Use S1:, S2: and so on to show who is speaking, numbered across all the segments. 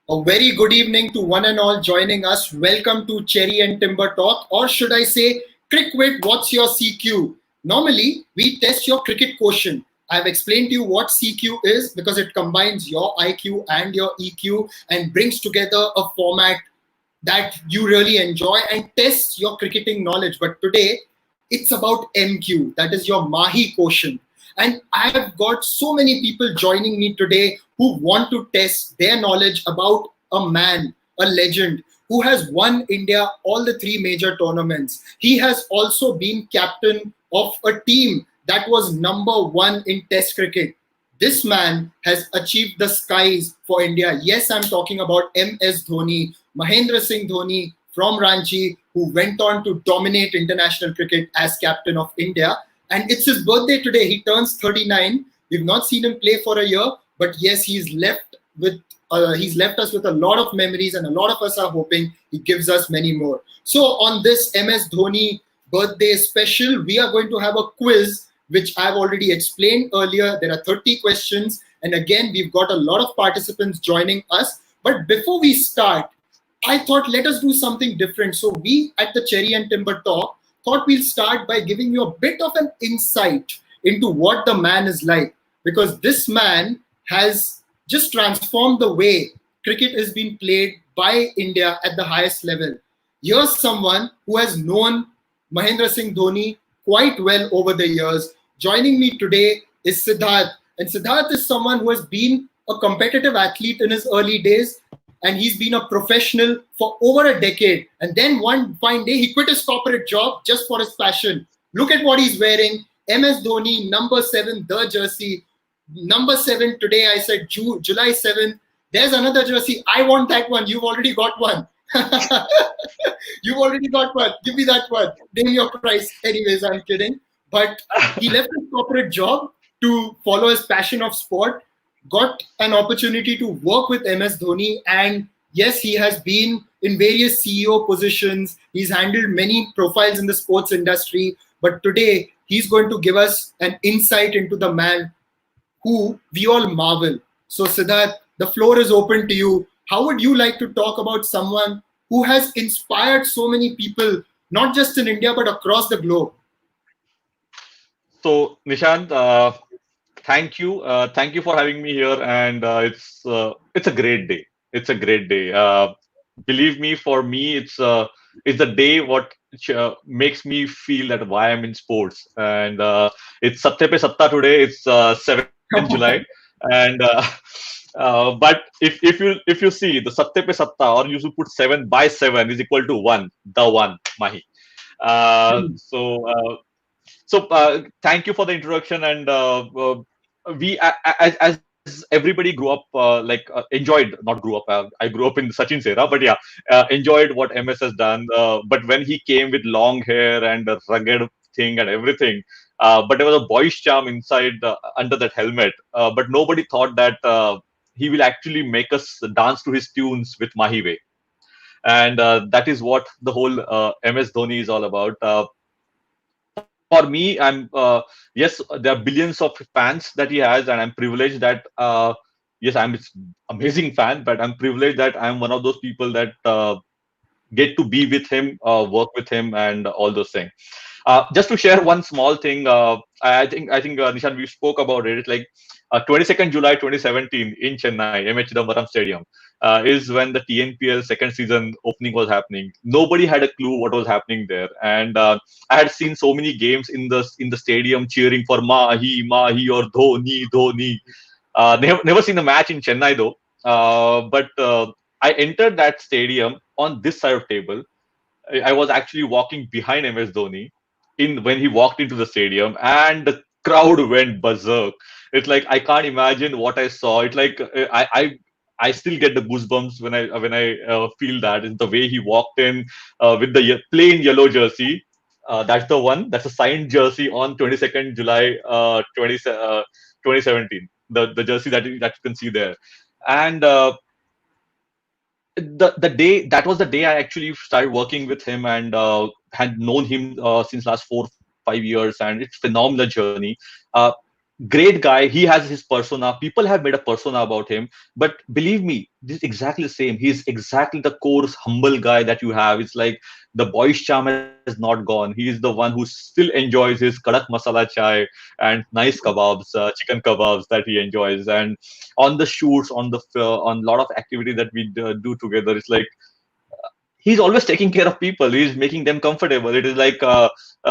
S1: A very good evening to one and all joining us. Welcome to Cherry and Timber Talk, or should I say, CricWit, what's your CQ? Normally, we test your cricket quotient. I've explained to you what CQ is because it combines your IQ and your EQ and brings together a format that you really enjoy and tests your cricketing knowledge. But today, it's about MQ, that is your Mahi quotient. And I've got so many people joining me today who want to test their knowledge about a man, a legend, who has won India all the three major tournaments. He has also been captain of a team that was number one in Test cricket. This man has achieved the skies for India. Yes, I'm talking about MS Dhoni, Mahendra Singh Dhoni from Ranchi, who went on to dominate international cricket as captain of India. And it's his birthday today. He turns 39. We've not seen him play for a year, but yes, he's left us with a lot of memories, and a lot of us are hoping he gives us many more. So on this MS Dhoni birthday special, we are going to have a quiz, which I've already explained earlier. There are 30 questions, and again, we've got a lot of participants joining us. But before we start, I thought let us do something different. So we at the Cherry and Timber Talk thought we'll start by giving you a bit of an insight into what the man is like, because this man has just transformed the way cricket is being played by India at the highest level. Here's someone who has known Mahendra Singh Dhoni quite well over the years. Joining me today is Siddharth. And Siddharth is someone who has been a competitive athlete in his early days, and he's been a professional for over a decade. And then one fine day, he quit his corporate job just for his passion. Look at what he's wearing. MS Dhoni, number 7, the jersey. Number 7 today, I said July 7th. There's another jersey. I want that one. You've already got one. You've already got one. Give me that one. Name your price. Anyways, I'm kidding. But he left his corporate job to follow his passion of sport, got an opportunity to work with MS Dhoni, and yes, he has been in various CEO positions. He's handled many profiles in the sports industry, but today he's going to give us an insight into the man who we all marvel. So Siddharth, the floor is open to you. How would you like to talk about someone who has inspired so many people, not just in India, but across the globe?
S2: So, Nishant, thank you. Thank you for having me here, and it's a great day. It's a great day. Believe me, for me, it's the day what makes me feel that why I'm in sports. And it's Satya Pe Satta today. It's 7th July, and but if you see the Satya Pe Satta, or you should put 7 by 7 is equal to 1, the one Mahi. So thank you for the introduction, and we as everybody grew up enjoyed, not grew up, I grew up in Sachin's era, but yeah, enjoyed what MS has done, but when he came with long hair and a rugged thing and everything, but there was a boyish charm inside, under that helmet, but nobody thought that he will actually make us dance to his tunes with Mahi Way. And that is what the whole MS Dhoni is all about. For me, yes, there are billions of fans that he has, and I'm privileged that yes, I'm his amazing fan, but I'm privileged that I'm one of those people that get to be with him, work with him, and all those things. Just to share one small thing, I think Nishan, we spoke about it. It's like 22nd July 2017 in Chennai, MH Chidambaram Stadium, is when the TNPL second season opening was happening. Nobody had a clue what was happening there, and I had seen so many games in the stadium cheering for Mahi, Mahi, or Dhoni, Dhoni. Never seen a match in Chennai though. But I entered that stadium on this side of table. I was actually walking behind MS Dhoni when he walked into the stadium, and the crowd went berserk. It's like I can't imagine what I saw. It's like I still get the goosebumps when I feel that. It's the way he walked in with the plain yellow jersey. That's the one. That's a signed jersey on 22nd July 2017. The jersey that you can see there, and the day that was the day I actually started working with him, and had known him since last 4-5 years, and it's phenomenal journey. great guy. He has his persona. People have made a persona about him. But believe me, this is exactly the same. He's exactly the coarse, humble guy that you have. It's like the boyish charm has not gone. He is the one who still enjoys his kadak masala chai and nice kebabs, chicken kebabs that he enjoys. And on the shoots, on a lot of activity that we do together, it's like he's always taking care of people. He's making them comfortable. It is like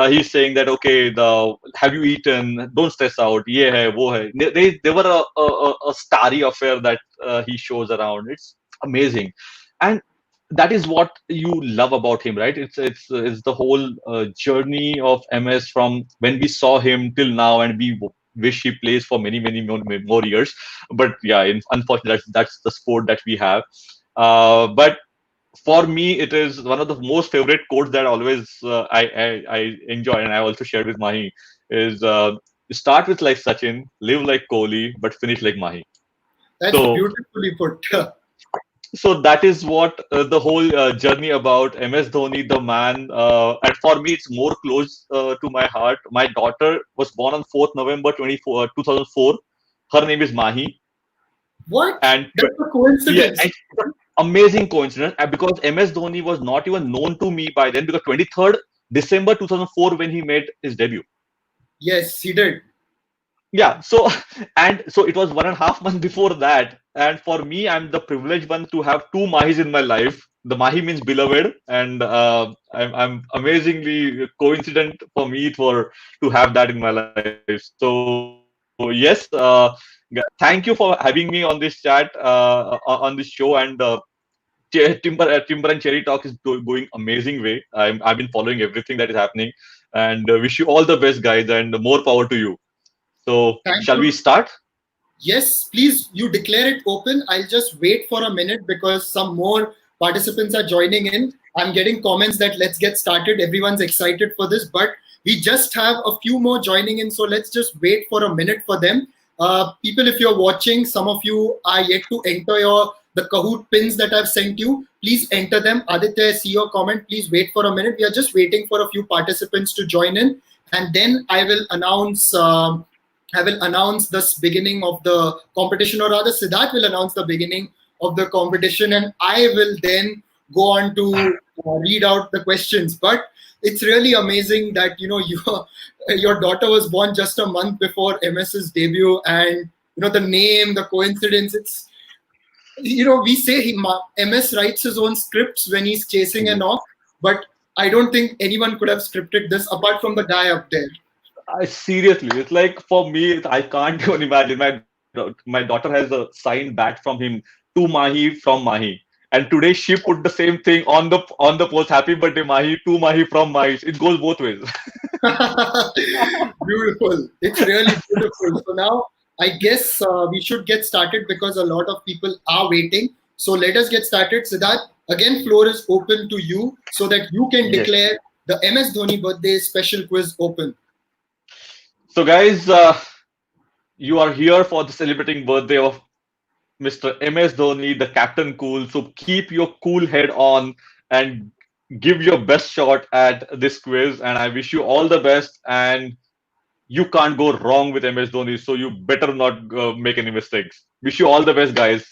S2: he's saying that, okay, the have you eaten? Don't stress out. Yeah, hai, wo hai. They were a starry affair that he shows around. It's amazing, and that is what you love about him, right? It's the whole journey of MS from when we saw him till now, and we wish he plays for many more years. But yeah, unfortunately, that's the sport that we have. But for me, it is one of the most favorite quotes that always I enjoy, and I also shared with Mahi. Is start with like Sachin, live like Kohli, but finish like Mahi.
S1: That's
S2: So
S1: beautifully put.
S2: so that is what the whole journey about MS Dhoni, the man. And for me, it's more close to my heart. My daughter was born on 4th November 2004. Her name is Mahi,
S1: What?
S2: and
S1: That's a
S2: yeah,
S1: coincidence.
S2: and amazing coincidence because MS Dhoni was not even known to me by then because 23rd December 2004 when he made his debut.
S1: Yes, he did.
S2: Yeah, so and so it was 1.5 months before that. And for me, I'm the privileged one to have two Mahis in my life. The Mahi means beloved, and I'm amazingly coincident for me for to have that in my life. So yes, thank you for having me on this chat on this show, and Timber and Cherry Talk is going amazing way. I've been following everything that is happening, and wish you all the best, guys, and more power to you. So,
S1: Thank
S2: shall we
S1: you.
S2: start?
S1: Yes, please, you declare it open. I'll just wait for a minute because some more participants are joining in. I'm getting comments that let's get started. Everyone's excited for this, but we just have a few more joining in. So let's just wait for a minute for them. People, if you're watching, some of you are yet to enter the Kahoot pins that I've sent you. Please enter them. Aditya, I see your comment. Please wait for a minute. We are just waiting for a few participants to join in, and then I will announce. I will announce this beginning of the competition, or rather, Siddharth will announce the beginning of the competition, and I will then go on to read out the questions. But it's really amazing that your daughter was born just a month before MS's debut, and the name, the coincidence. It's we say MS writes his own scripts when he's chasing a knock, but I don't think anyone could have scripted this apart from the guy up there.
S2: I seriously, it's like for me, I can't even imagine. My daughter has a signed bat from him to Mahi from Mahi, and today she put the same thing on the post. Happy birthday, Mahi, to Mahi from Mahi. It goes both ways.
S1: Beautiful. It's really beautiful. So now I guess we should get started because a lot of people are waiting. So let us get started. Siddharth, again, floor is open to you so that you can
S2: Yes.
S1: declare the MS Dhoni birthday special quiz open.
S2: So, guys, you are here for the celebrating birthday of Mr. MS Dhoni, the Captain Cool. So keep your cool head on and give your best shot at this quiz. And I wish you all the best. And you can't go wrong with MS Dhoni. So you better not make any mistakes. Wish you all the best, guys.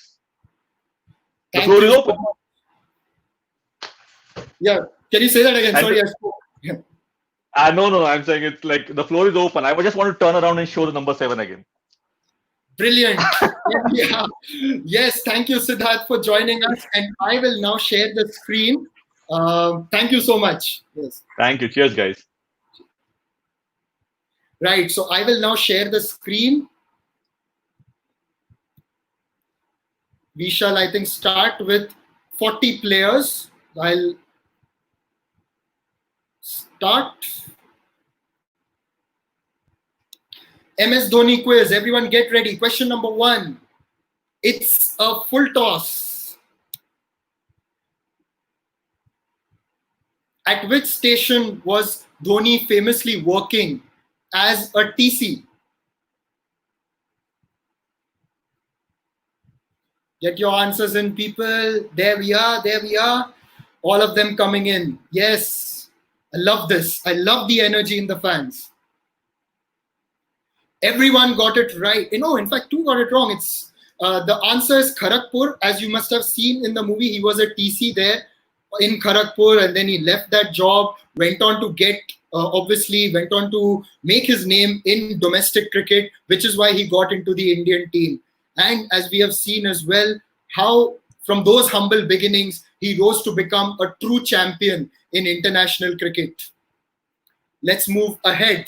S2: The
S1: Thank
S2: floor is
S1: you so
S2: open.
S1: much. Yeah. Can you say that again?
S2: And
S1: Sorry, I spoke. Yeah.
S2: no, I'm saying it's like the floor is open. I just want to turn around and show the number 7 again.
S1: Brilliant. Yeah. Yes, thank you, Siddharth, for joining us. And I will now share the screen. Thank you so much. Yes.
S2: Thank you. Cheers, guys.
S1: Right. So I will now share the screen. We shall, I think, start with 40 players. I'll start. MS Dhoni quiz. Everyone get ready. Question number 1. It's a full toss. At which station was Dhoni famously working as a TC? Get your answers in, people. There we are. There we are. All of them coming in. Yes. I love this. I love the energy in the fans. Everyone got it right. No, in fact, two got it wrong. It's the answer is Kharagpur. As you must have seen in the movie, he was a TC there in Kharagpur, and then he left that job, went on to get, obviously, went on to make his name in domestic cricket, which is why he got into the Indian team. And as we have seen as well, how from those humble beginnings, he rose to become a true champion in international cricket. Let's move ahead.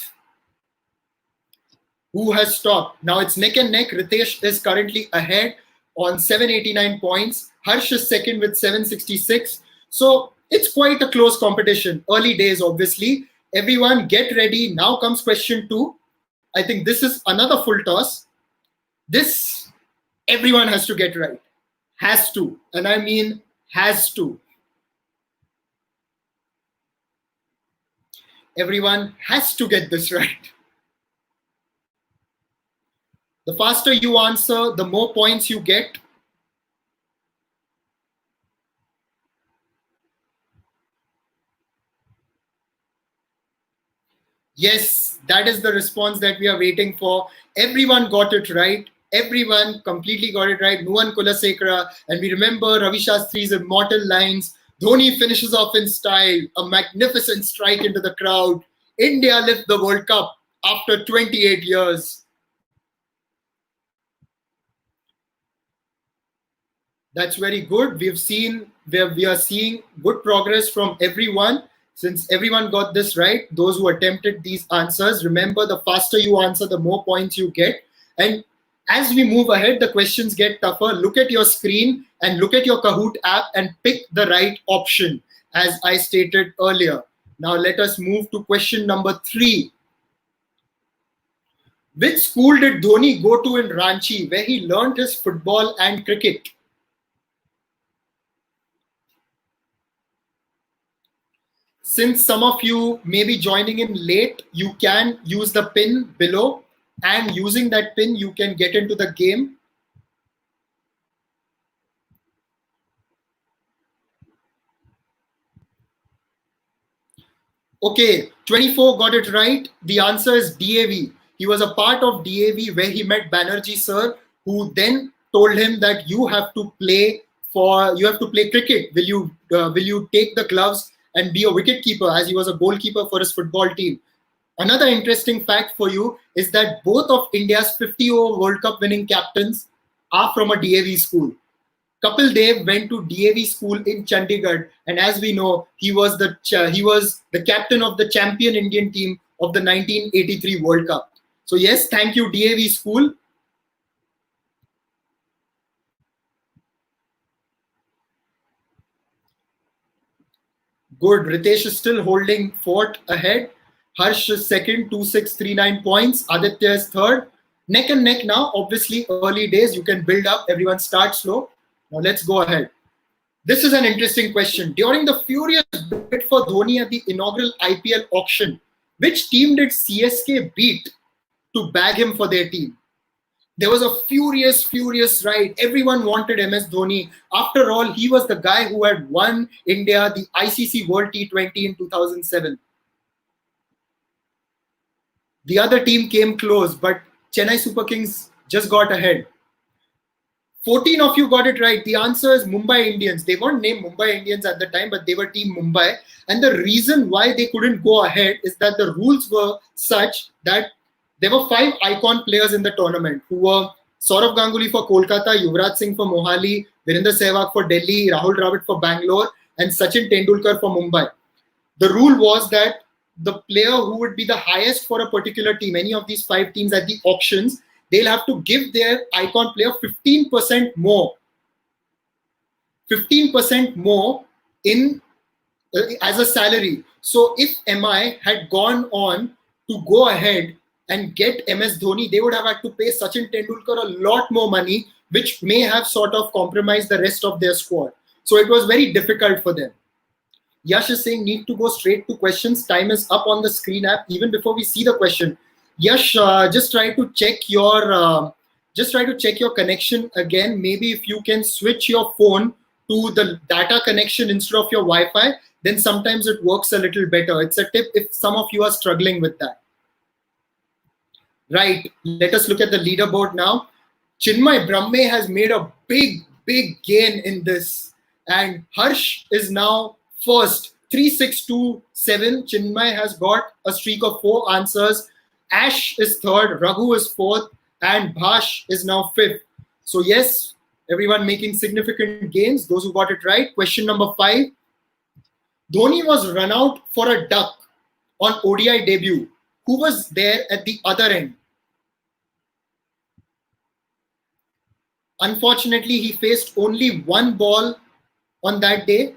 S1: Who has stopped? Now it's neck and neck. Ritesh is currently ahead on 789 points. Harsh is second with 766. So it's quite a close competition. Early days, obviously. Everyone get ready. Now comes question 2. I think this is another full toss. This, everyone has to get right. Has to. And I mean has to. Everyone has to get this right. The faster you answer, the more points you get. Yes, that is the response that we are waiting for. Everyone got it right. Everyone completely got it right. Nuwan Kulasekara. And we remember Ravi Shastri's immortal lines. Dhoni finishes off in style. A magnificent strike into the crowd. India lift the World Cup after 28 years. That's very good. We are seeing good progress from everyone. Since everyone got this right, those who attempted these answers, remember the faster you answer, the more points you get. And as we move ahead, the questions get tougher. Look at your screen and look at your Kahoot app and pick the right option, as I stated earlier. Now let us move to question number 3. Which school did Dhoni go to in Ranchi, where he learned his football and cricket? Since some of you may be joining in late, you can use the pin below, and using that pin, you can get into the game. Okay, 24 got it right. The answer is DAV. He was a part of DAV where he met Banerjee sir, who then told him that you have to play cricket. Will you take the gloves and be a wicket keeper, as he was a goalkeeper for his football team? Another interesting fact for you is that both of India's 50-over World Cup winning captains are from a DAV school. Kapil Dev went to DAV school in Chandigarh, and as we know, he was the captain of the champion Indian team of the 1983 World Cup. So yes, thank you DAV school. Good. Ritesh is still holding fort ahead. Harsh is second, 2639 points. Aditya is third. Neck and neck now. Obviously, early days, you can build up. Everyone starts slow. Now let's go ahead. This is an interesting question. During the furious bid for Dhoni at the inaugural IPL auction, which team did CSK beat to bag him for their team? There was a furious ride. Everyone wanted MS Dhoni. After all, he was the guy who had won India the ICC World T20 in 2007. The other team came close, but Chennai Super Kings just got ahead. 14 of you got it right. The answer is Mumbai Indians. They weren't named Mumbai Indians at the time, but they were Team Mumbai. And the reason why they couldn't go ahead is that the rules were such that there were 5 icon players in the tournament who were Saurav Ganguly for Kolkata, Yuvraj Singh for Mohali, Virender Sehwag for Delhi, Rahul Dravid for Bangalore, and Sachin Tendulkar for Mumbai. The rule was that the player who would be the highest for a particular team, any of these 5 teams at the auctions, they'll have to give their icon player 15% more. 15% more in as a salary. So if MI had gone on to go ahead and get MS Dhoni, they would have had to pay Sachin Tendulkar a lot more money, which may have sort of compromised the rest of their squad. So it was very difficult for them. Yash is saying need to go straight to questions. Time is up on the screen app even before we see the question. Yash, just try to check your connection again. Maybe if you can switch your phone to the data connection instead of your Wi-Fi, then sometimes it works a little better. It's a tip if some of you are struggling with that. Right. Let us look at the leaderboard now. Chinmay Brahme has made a big gain in this. And Harsh is now first, 3627. Chinmay has got a streak of 4 answers. Ash is third, Raghu is fourth, and Bhash is now fifth. So, yes, everyone making significant gains. Those who got it right. Question number 5. Dhoni was run out for a duck on ODI debut. Who was there at the other end? Unfortunately, he faced only one ball on that day,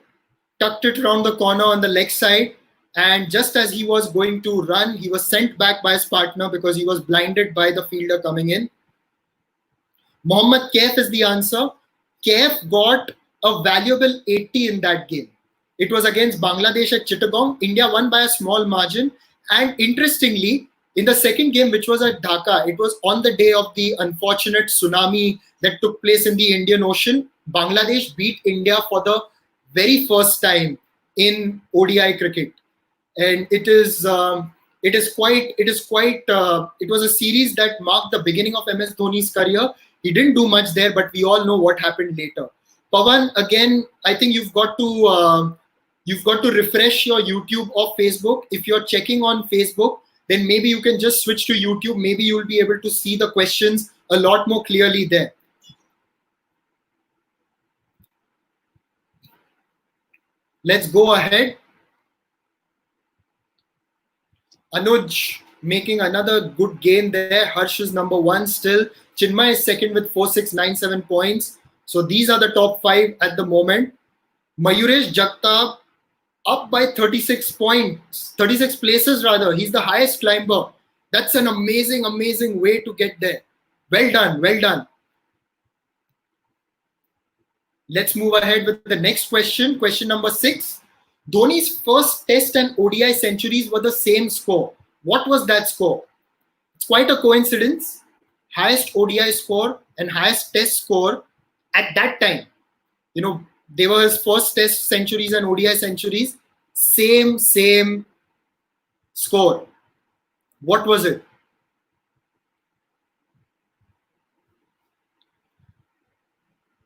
S1: tucked it around the corner on the leg side, and just as he was going to run, he was sent back by his partner because he was blinded by the fielder coming in. Mohammad Kaif is the answer. Kaif got a valuable 80 in that game. It was against Bangladesh at Chittagong. India won by a small margin. And interestingly, in the second game, which was at Dhaka, it was on the day of the unfortunate tsunami that took place in the Indian Ocean. Bangladesh beat India for the very first time in ODI cricket, and it was a series that marked the beginning of MS Dhoni's career. He didn't do much there, but we all know what happened later. Pawan, again, I think you've got to refresh your YouTube or Facebook. If you're checking on Facebook, then maybe you can just switch to YouTube. Maybe you'll be able to see the questions a lot more clearly there. Let's go ahead. Anuj making another good gain there. Harsh is number 1 still. Chinmay is second with 4697 points. So these are the top 5 at the moment. Mayuresh Jagtab up by 36 points, 36 places rather. He's the highest climber. That's an amazing way to get there. Well done, well done. Let's move ahead with the next question. Question number 6. Dhoni's first test and ODI centuries were the same score. What was that score? It's quite a coincidence. Highest ODI score and highest test score at that time. You know, they were his first test centuries and ODI centuries. Same score. What was it?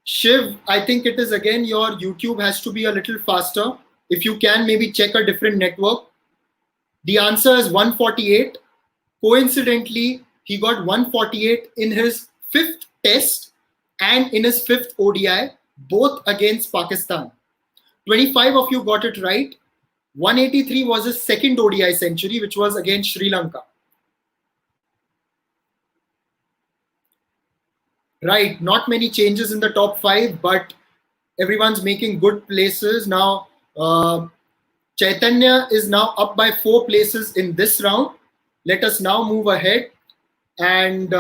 S1: Shiv, I think it is again your YouTube has to be a little faster. If you can, maybe check a different network. The answer is 148. Coincidentally, he got 148 in his 5th test and in his 5th ODI, both against Pakistan. 25 of you got it right. 183 was his 2nd ODI century, which was against Sri Lanka. Right, not many changes in the top 5, but everyone's making good places. Now, Chaitanya is now up by 4 places in this round. Let us now move ahead. And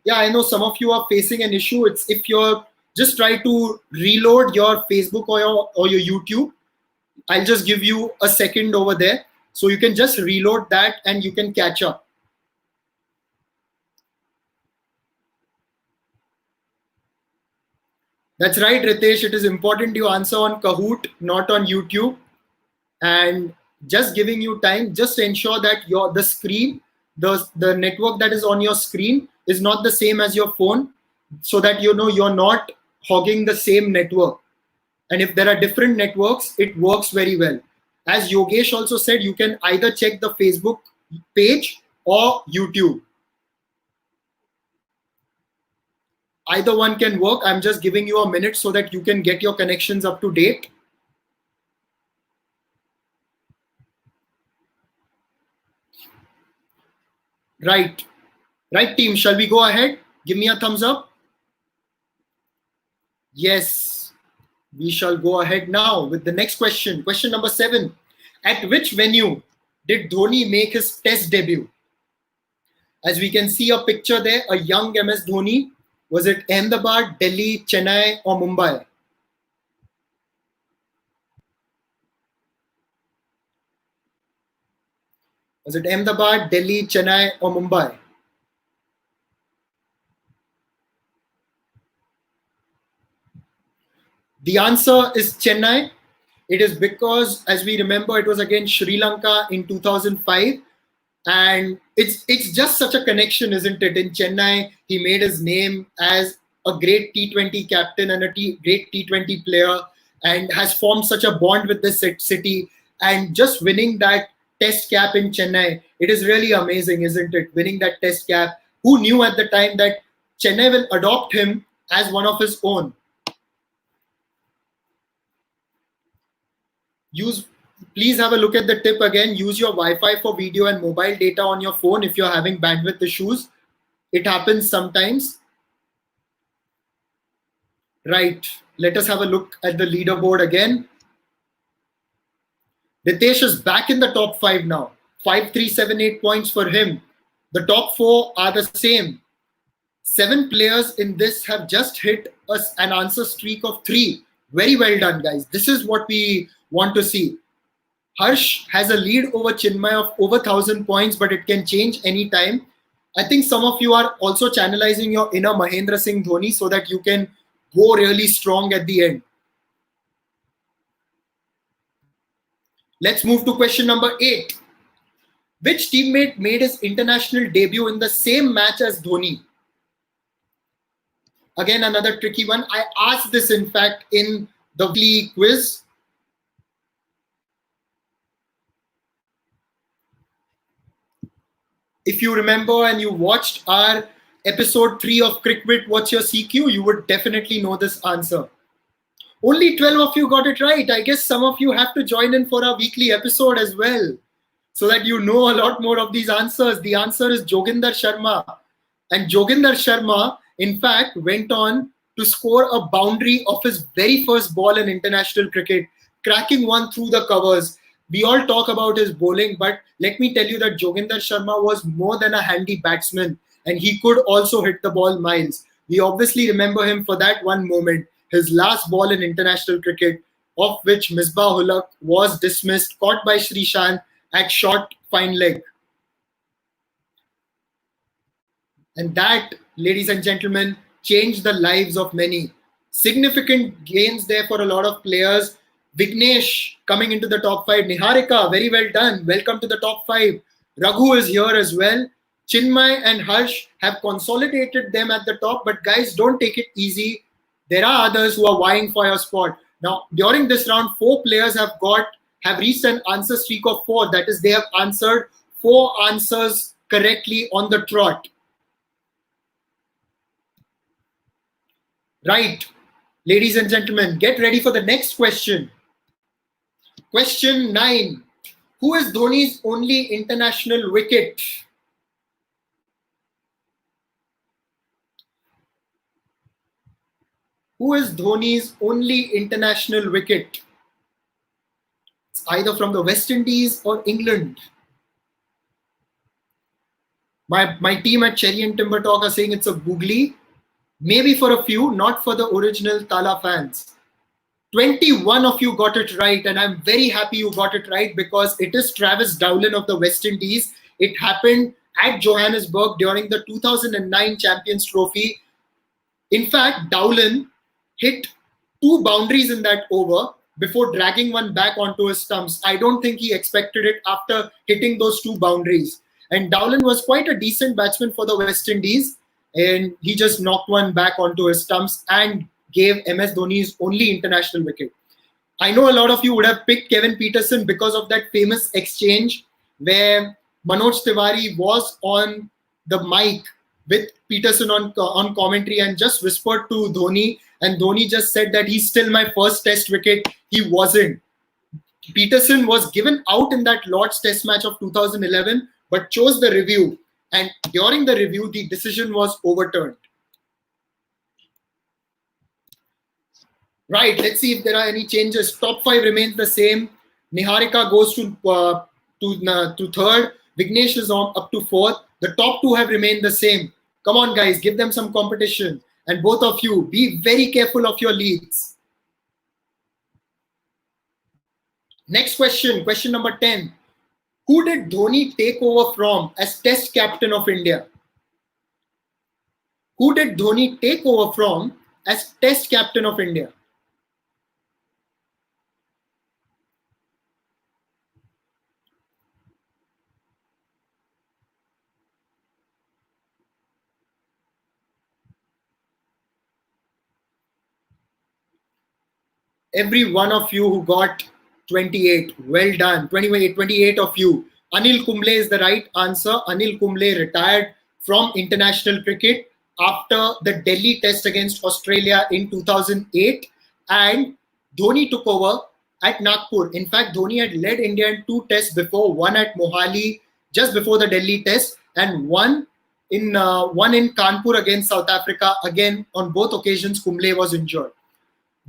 S1: yeah, I know some of you are facing an issue. It's if you're just try to reload your Facebook or your YouTube. I'll just give you a second over there. So you can just reload that and you can catch up. That's right, Ritesh. It is important you answer on Kahoot, not on YouTube. And just giving you time, just ensure that the screen, the network that is on your screen is not the same as your phone, so that you know you're not hogging the same network. And if there are different networks, it works very well. As Yogesh also said, you can either check the Facebook page or YouTube. Either one can work. I'm just giving you a minute so that you can get your connections up to date. Right. Right, team. Shall we go ahead? Give me a thumbs up. Yes. We shall go ahead now with the next question. Question number 7. At which venue did Dhoni make his test debut? As we can see a picture there, a young MS Dhoni. Was it Ahmedabad, Delhi, Chennai, or Mumbai? Was it Ahmedabad, Delhi, Chennai, or Mumbai? The answer is Chennai. It is because, as we remember, it was against Sri Lanka in 2005. And it's just such a connection, isn't it? In Chennai, he made his name as a great T20 captain and a great T20 player, and has formed such a bond with this city. And just winning that test cap in Chennai, it is really amazing, isn't it? Winning that test cap. Who knew at the time that Chennai will adopt him as one of his own? Please have a look at the tip again. Use your Wi-Fi for video and mobile data on your phone if you're having bandwidth issues. It happens sometimes. Right. Let us have a look at the leaderboard again. Ritesh is back in the top 5 now. 5378 points for him. The top 4 are the same. 7 players in this have just hit us an answer streak of 3. Very well done, guys. This is what we want to see. Harsh has a lead over Chinmay of over 1,000 points, but it can change anytime. I think some of you are also channelizing your inner Mahendra Singh Dhoni so that you can go really strong at the end. Let's move to question number 8. Which teammate made his international debut in the same match as Dhoni? Again, another tricky one. I asked this, in fact, in the weekly quiz. If you remember and you watched our episode 3 of CricWit, What's Your CQ, you would definitely know this answer. Only 12 of you got it right. I guess some of you have to join in for our weekly episode as well, so that you know a lot more of these answers. The answer is Joginder Sharma. And Joginder Sharma, in fact, went on to score a boundary of his very first ball in international cricket, cracking one through the covers. We all talk about his bowling, but let me tell you that Joginder Sharma was more than a handy batsman, and he could also hit the ball miles. We obviously remember him for that one moment, his last ball in international cricket, of which Misbah-ul-Haq was dismissed, caught by Srishant at short fine leg. And that, ladies and gentlemen, changed the lives of many. Significant gains there for a lot of players. Vignesh coming into the top 5. Niharika, very well done. Welcome to the top 5. Raghu is here as well. Chinmay and Harsh have consolidated them at the top. But guys, don't take it easy. There are others who are vying for your spot. Now, during this round, 4 players have reached an answer streak of 4. That is, they have answered 4 answers correctly on the trot. Right. Ladies and gentlemen, get ready for the next question. Question 9. Who is Dhoni's only international wicket? Who is Dhoni's only international wicket? It's either from the West Indies or England. My team at Cherry and Timber Talk are saying it's a googly. Maybe for a few, not for the original Thala fans. 21 of you got it right, and I'm very happy you got it right, because it is Travis Dowland of the West Indies. It happened at Johannesburg during the 2009 Champions Trophy. In fact, Dowland hit 2 boundaries in that over before dragging one back onto his stumps. I don't think he expected it after hitting those 2 boundaries. And Dowland was quite a decent batsman for the West Indies, and he just knocked one back onto his stumps and gave MS Dhoni's only international wicket. I know a lot of you would have picked Kevin Peterson because of that famous exchange where Manoj Tiwari was on the mic with Peterson on commentary and just whispered to Dhoni, and Dhoni just said that he's still my first test wicket. He wasn't. Peterson was given out in that Lord's Test match of 2011, but chose the review. And during the review, the decision was overturned. Right, let's see if there are any changes. Top 5 remains the same. Niharika goes to 3rd. Vignesh is up to 4th. The top 2 have remained the same. Come on, guys, give them some competition. And both of you, be very careful of your leads. Next question, question number 10. Who did Dhoni take over from as Test captain of India? Who did Dhoni take over from as Test captain of India? every one of you who got 28. Well done. 28 of you. Anil Kumble is the right answer. Anil Kumble retired from international cricket after the Delhi test against Australia in 2008, and Dhoni took over at Nagpur. In fact, Dhoni had led India in 2 tests before, one at Mohali just before the Delhi test, and one in Kanpur against South Africa. Again, on both occasions, Kumble was injured.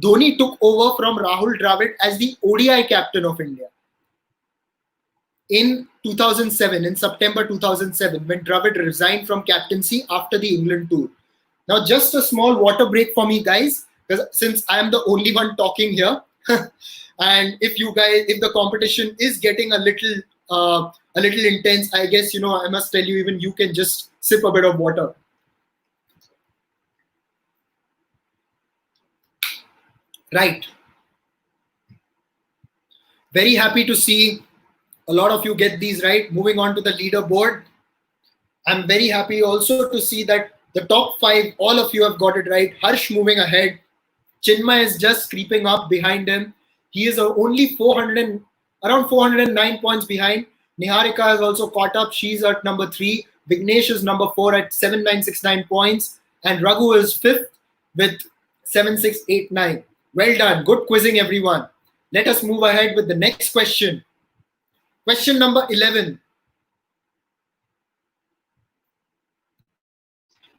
S1: Dhoni took over from Rahul Dravid as the ODI captain of India in 2007, in September 2007, when Dravid resigned from captaincy after the England tour. Now, just a small water break for me, guys, because since I am the only one talking here, and if the competition is getting a little intense, I guess I must tell you, even you can just sip a bit of water. Right. Very happy to see a lot of you get these right. Moving on to the leaderboard. I'm very happy also to see that the top 5, all of you have got it right. Harsh moving ahead. Chinmay is just creeping up behind him. He is only around 409 points behind. Niharika has also caught up. She's at number 3. Vignesh is number 4 at 7969 points. And Raghu is 5th with 7689. Well done. Good quizzing, everyone. Let us move ahead with the next question. Question number 11.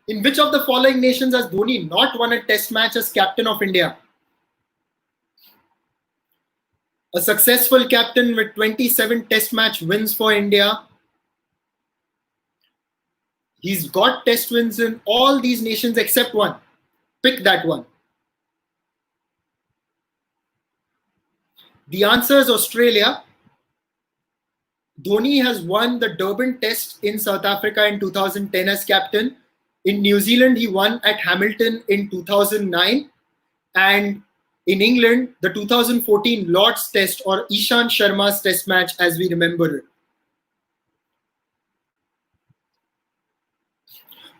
S1: In which of the following nations has Dhoni not won a test match as captain of India? A successful captain with 27 test match wins for India. He's got test wins in all these nations except one. Pick that one. The answer is Australia. Dhoni has won the Durban Test in South Africa in 2010 as captain. In New Zealand, he won at Hamilton in 2009. And in England, the 2014 Lord's Test, or Ishant Sharma's test match as we remember it.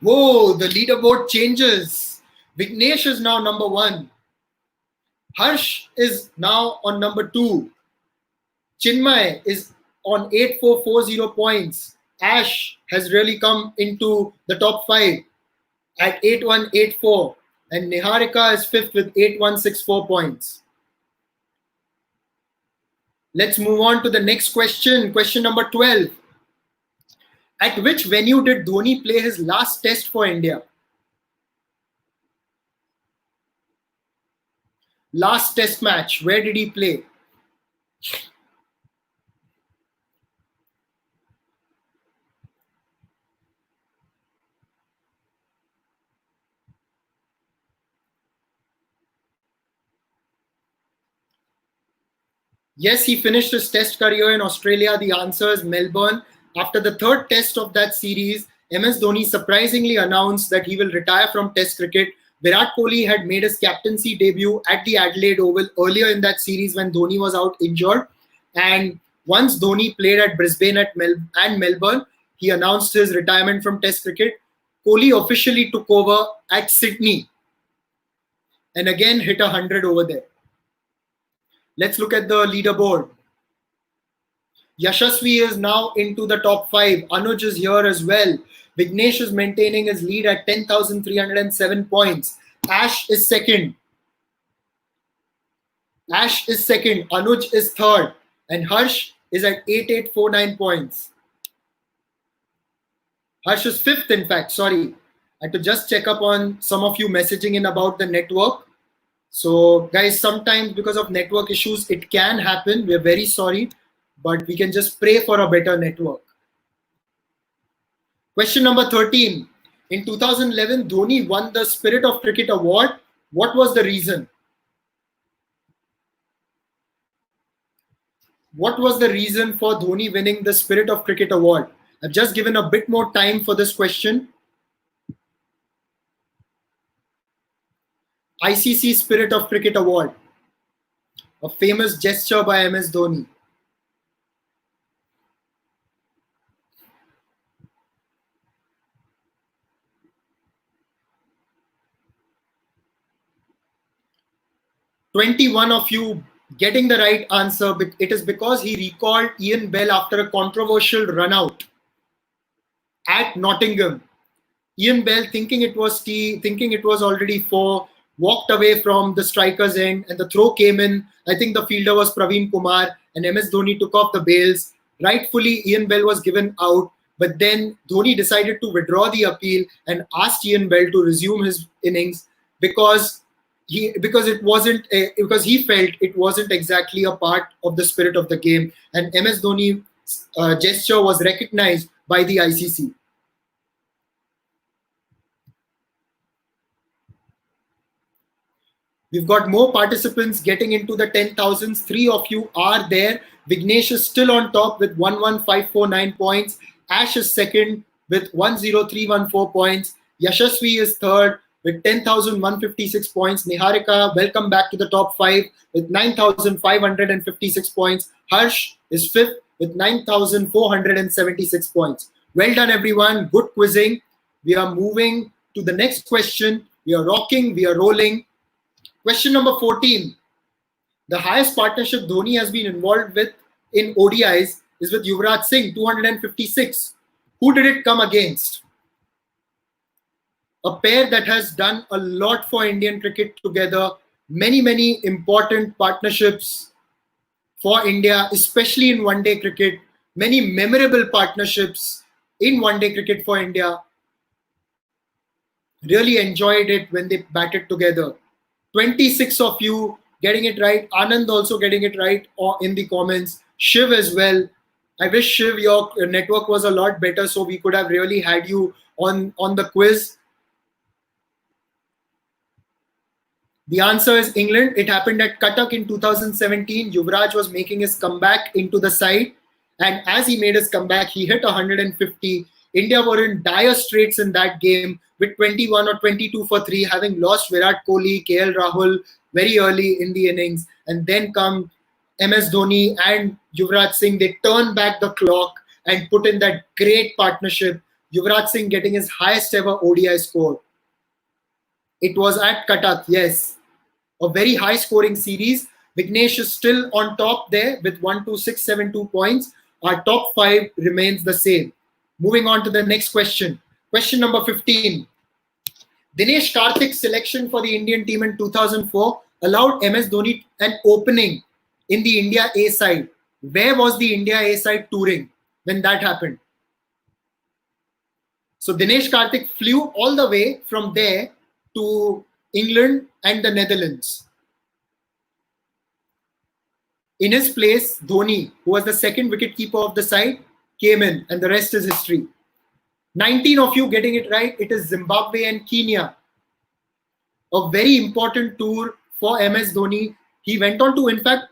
S1: Whoa, the leaderboard changes. Vignesh is now number 1. Harsh is now on number 2. Chinmay is on 8440 points. Ash has really come into the top 5 at 8184. And Niharika is 5th with 8164 points. Let's move on to the next question. Question number 12. At which venue did Dhoni play his last test for India? Last test match, where did he play? Yes, he finished his test career in Australia. The answer is Melbourne. After the 3rd test of that series, MS Dhoni surprisingly announced that he will retire from test cricket. Virat Kohli had made his captaincy debut at the Adelaide Oval earlier in that series when Dhoni was out injured. And once Dhoni played at Brisbane and Melbourne, he announced his retirement from test cricket. Kohli officially took over at Sydney and again hit 100 over there. Let's look at the leaderboard. Yashasvi is now into the top 5. Anuj is here as well. Vignesh is maintaining his lead at 10,307 points. Ash is second. Anuj is third. And Harsh is at 8849 points. Harsh is 5th, in fact. Sorry. I had to just check up on some of you messaging in about the network. So, guys, sometimes because of network issues, it can happen. We're very sorry. But we can just pray for a better network. Question number 13. In 2011, Dhoni won the Spirit of Cricket Award. What was the reason? What was the reason for Dhoni winning the Spirit of Cricket Award? I've just given a bit more time for this question. ICC Spirit of Cricket Award. A famous gesture by MS Dhoni. 21 of you getting the right answer. It is because he recalled Ian Bell after a controversial run out at Nottingham. Ian Bell, thinking it was already four, walked away from the striker's end, and the throw came in. I think the fielder was Praveen Kumar, and MS Dhoni took off the bails. Rightfully, Ian Bell was given out, but then Dhoni decided to withdraw the appeal and asked Ian Bell to resume his innings because because he felt it wasn't exactly a part of the spirit of the game, and MS Dhoni's gesture was recognized by the ICC. We've got more participants getting into the 10,000s. Three of you are there. Vignesh is still on top with 11,549 points. Ash is second with 10314 points. Yashasvi is third with 10,156 points. Niharika, welcome back to the top five with 9,556 points. Harsh is fifth with 9,476 points. Well done, everyone. Good quizzing. We are moving to the next question. We are rocking, we are rolling. Question number 14. The highest partnership Dhoni has been involved with in ODIs is with Yuvraj Singh, 256. Who did it come against? A pair that has done a lot for Indian cricket together. Many important partnerships for India, especially in one-day cricket. Many memorable partnerships in one-day cricket for India. Really enjoyed it when they batted together. 26 of you getting it right. Anand also getting it right in the comments. Shiv as well. I wish, Shiv, your network was a lot better so we could have really had you on the quiz. The answer is England. It happened at Cuttack in 2017. Yuvraj was making his comeback into the side. And as he made his comeback, he hit 150. India were in dire straits in that game with 21 or 22 for 3, having lost Virat Kohli, KL Rahul very early in the innings. And then come MS Dhoni and Yuvraj Singh. They turned back the clock and put in that great partnership. Yuvraj Singh getting his highest ever ODI score. It was at Cuttack, yes. A very high scoring series. Vignesh is still on top there with 12672 points. Our top five remains the same. Moving on to the next question. Question number 15. Dinesh Karthik's selection for the Indian team in 2004 allowed MS Dhoni an opening in the India A side. Where was the India A side touring when that happened? So Dinesh Karthik flew all the way from there to England and the Netherlands. In his place, Dhoni, who was the second wicketkeeper of the side, came in, and the rest is history. 19 of you getting it right. It is Zimbabwe and Kenya. A very important tour for MS Dhoni. He went on to, in fact,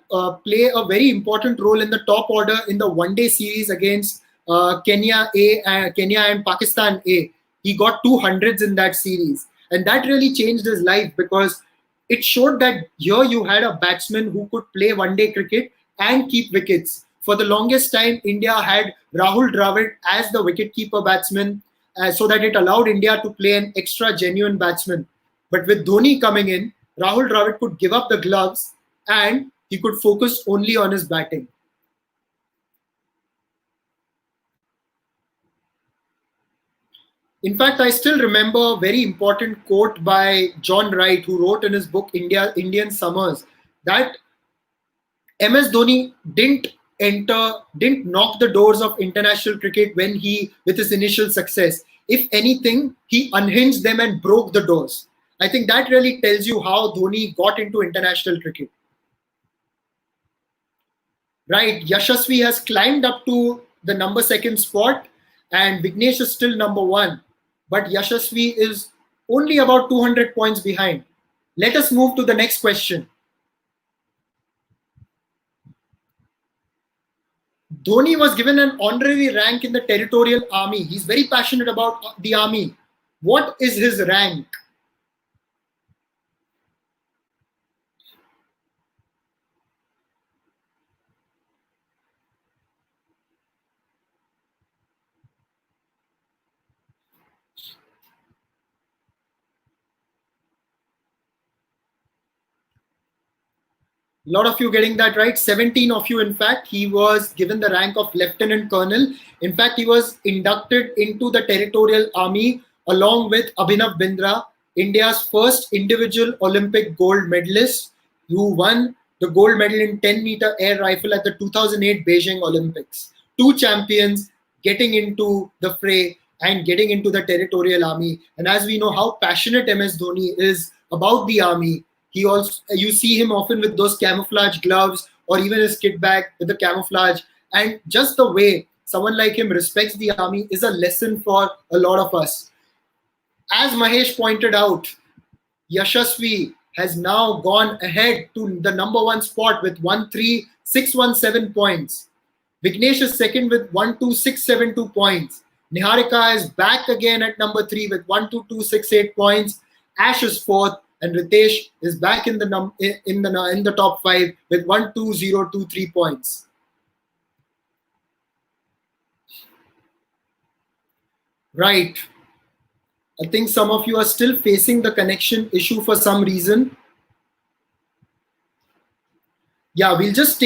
S1: play a very important role in the top order in the one-day series against Kenya and Pakistan A. He got 200s in that series. And that really changed his life because it showed that here you had a batsman who could play one-day cricket and keep wickets. For the longest time, India had Rahul Dravid as the wicketkeeper batsman so that it allowed India to play an extra genuine batsman. But with Dhoni coming in, Rahul Dravid could give up the gloves and he could focus only on his batting. In fact, I still remember a very important quote by John Wright, who wrote in his book Indian Summers, that MS Dhoni didn't knock the doors of international cricket with his initial success. If anything, he unhinged them and broke the doors. I think that really tells you how Dhoni got into international cricket. Right, Yashasvi has climbed up to the number second spot and Vignesh is still number one. But Yashasvi is only about 200 points behind. Let us move to the next question. Dhoni was given an honorary rank in the Territorial Army. He's very passionate about the army. What is his rank? A lot of you getting that right. 17 of you, in fact. He was given the rank of Lieutenant Colonel. In fact, he was inducted into the Territorial Army along with Abhinav Bindra, India's first individual Olympic gold medalist, who won the gold medal in 10-meter air rifle at the 2008 Beijing Olympics. Two champions getting into the fray and getting into the Territorial Army. And as we know how passionate MS Dhoni is about the army, he also, you see him often with those camouflage gloves or even his kit bag with the camouflage. And just the way someone like him respects the army is a lesson for a lot of us. As Mahesh pointed out, Yashasvi has now gone ahead to the number one spot with 13,617 points. Vignesh is second with 12,672 points. Niharika is back again at number 3 with 12,268 points. Ash is fourth, and Ritesh is back in the top 5 with 12,023 points. Right. I think some of you are still facing the connection issue for some reason. Yeah, we'll just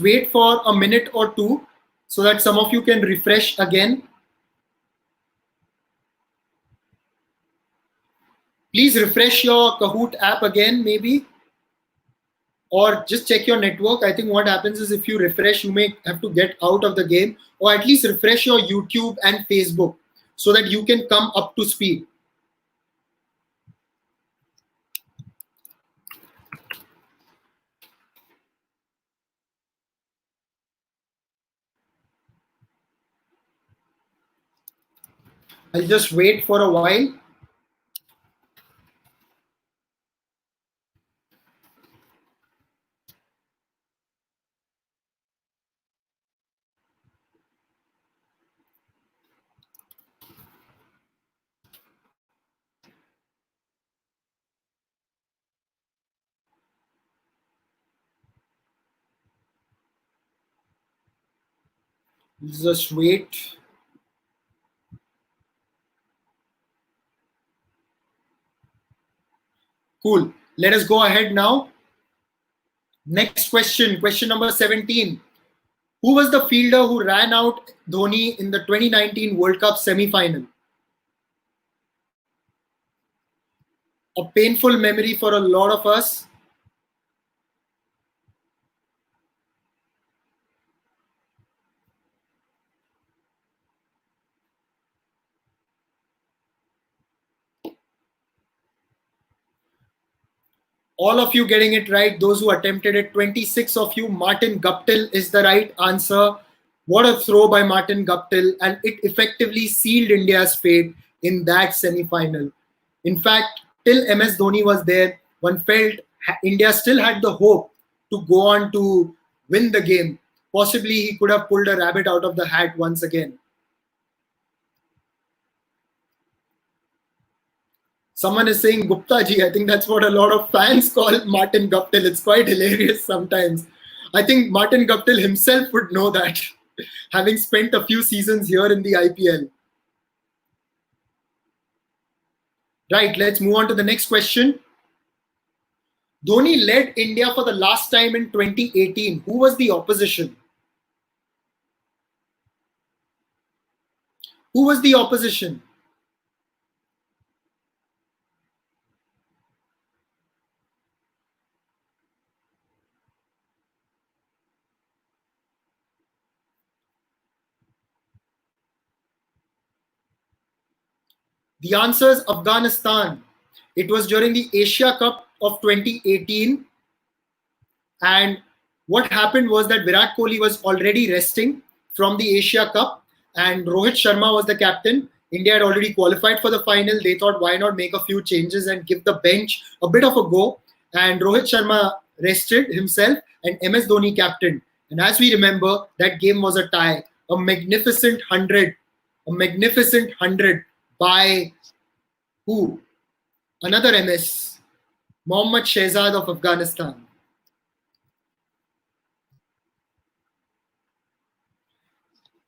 S1: wait for a minute or two so that some of you can refresh again. Please refresh your Kahoot app again, maybe, or just check your network. I think what happens is if you refresh, you may have to get out of the game, or at least refresh your YouTube and Facebook so that you can come up to speed. I'll just wait for a while. Just wait. Cool. Let us go ahead now. Next question, question number 17. Who was the fielder who ran out Dhoni in the 2019 World Cup semi-final? A painful memory for a lot of us. All of you getting it right. Those who attempted it, 26 of you. Martin Guptill is the right answer. What a throw by Martin Guptill, and it effectively sealed India's fate in that semi-final. In fact, till MS Dhoni was there, one felt India still had the hope to go on to win the game. Possibly he could have pulled a rabbit out of the hat once again. Someone is saying Gupta ji. I think that's what a lot of fans call Martin Guptill. It's quite hilarious sometimes. I think Martin Guptill himself would know that, having spent a few seasons here in the IPL. Right, let's move on to the next question. Dhoni led India for the last time in 2018. Who was the opposition? Who was the opposition? The answer is Afghanistan. It was during the Asia Cup of 2018. And what happened was that Virat Kohli was already resting from the Asia Cup, and Rohit Sharma was the captain. India had already qualified for the final. They thought, why not make a few changes and give the bench a bit of a go? And Rohit Sharma rested himself, and MS Dhoni captained. And as we remember, that game was a tie. A magnificent 100. A magnificent 100 by who? Another MS. Mohammad Shehzad of Afghanistan.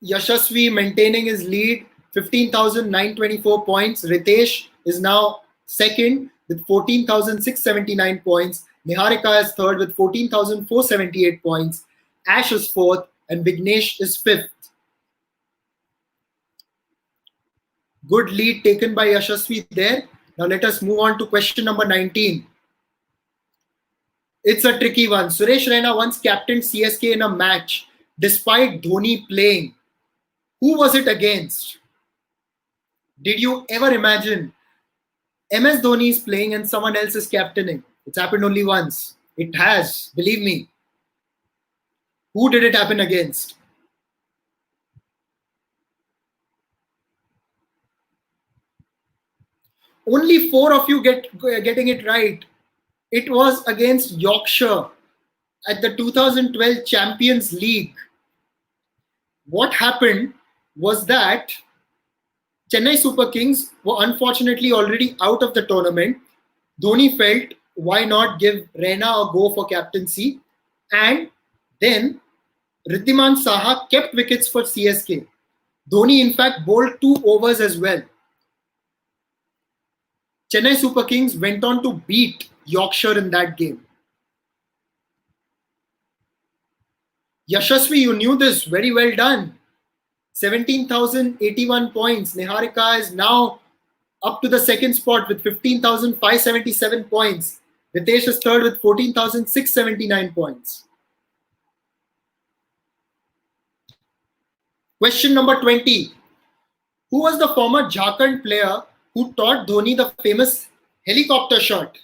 S1: Yashasvi maintaining his lead, 15,924 points. Ritesh is now second with 14,679 points. Niharika is third with 14,478 points. Ash is fourth, and Vignesh is fifth. Good lead taken by Yashasvi there. Now let us move on to question number 19. It's a tricky one. Suresh Raina once captained CSK in a match despite Dhoni playing. Who was it against? Did you ever imagine MS Dhoni is playing and someone else is captaining? It's happened only once. It has, believe me. Who did it happen against? Only 4 of you getting it right. It was against Yorkshire at the 2012 Champions League. What happened was that Chennai Super Kings were unfortunately already out of the tournament. Dhoni felt, why not give Raina a go for captaincy? And then Riddhiman Saha kept wickets for CSK. Dhoni, in fact, bowled 2 overs as well. Chennai Super Kings went on to beat Yorkshire in that game. Yashasvi, you knew this. Very well done. 17,081 points. Niharika is now up to the second spot with 15,577 points. Ritesh is third with 14,679 points. Question number 20. Who was the former Jharkhand player who taught Dhoni the famous helicopter shot?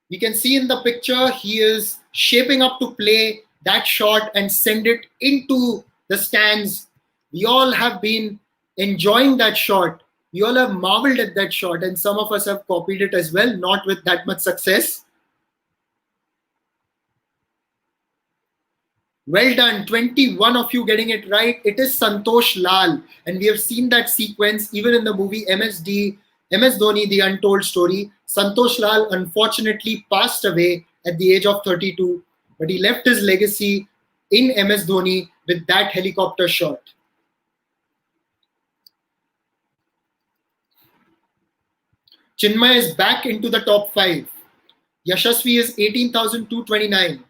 S1: We can see in the picture he is shaping up to play that shot and send it into the stands. We all have been enjoying that shot. We all have marveled at that shot, and some of us have copied it as well, not with that much success. Well done, 21 of you getting it right. It is Santosh Lal, and we have seen that sequence even in the movie MS Dhoni, The Untold Story. Santosh Lal unfortunately passed away at the age of 32, but he left his legacy in MS Dhoni with that helicopter shot. Chinmay is back into the top 5. Yashasvi is 18,229.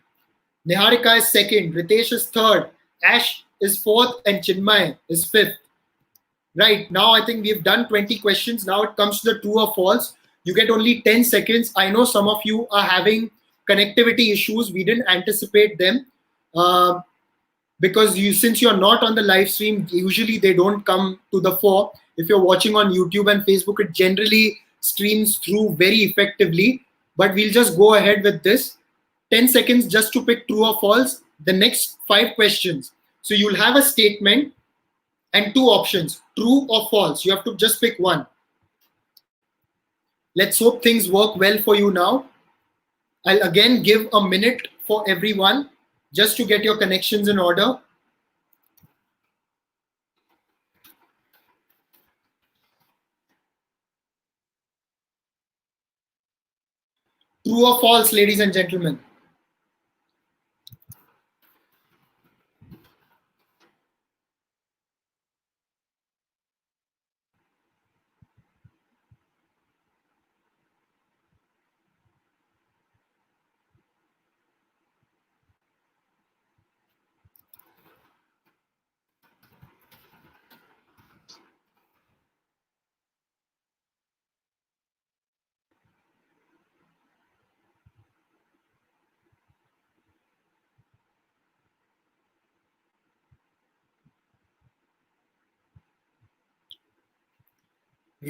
S1: Niharika is second. Ritesh is third. Ash is fourth. And Chinmay is fifth. Right, now I think we've done 20 questions. Now it comes to the true or false. You get only 10 seconds. I know some of you are having connectivity issues. We didn't anticipate them. Because since you're not on the live stream, usually they don't come to the fore. If you're watching on YouTube and Facebook, it generally streams through very effectively. But we'll just go ahead with this. 10 seconds just to pick true or false. The next 5 questions. So you'll have a statement and 2 options, true or false. You have to just pick one. Let's hope things work well for you now. I'll again give a minute for everyone just to get your connections in order. True or false, ladies and gentlemen?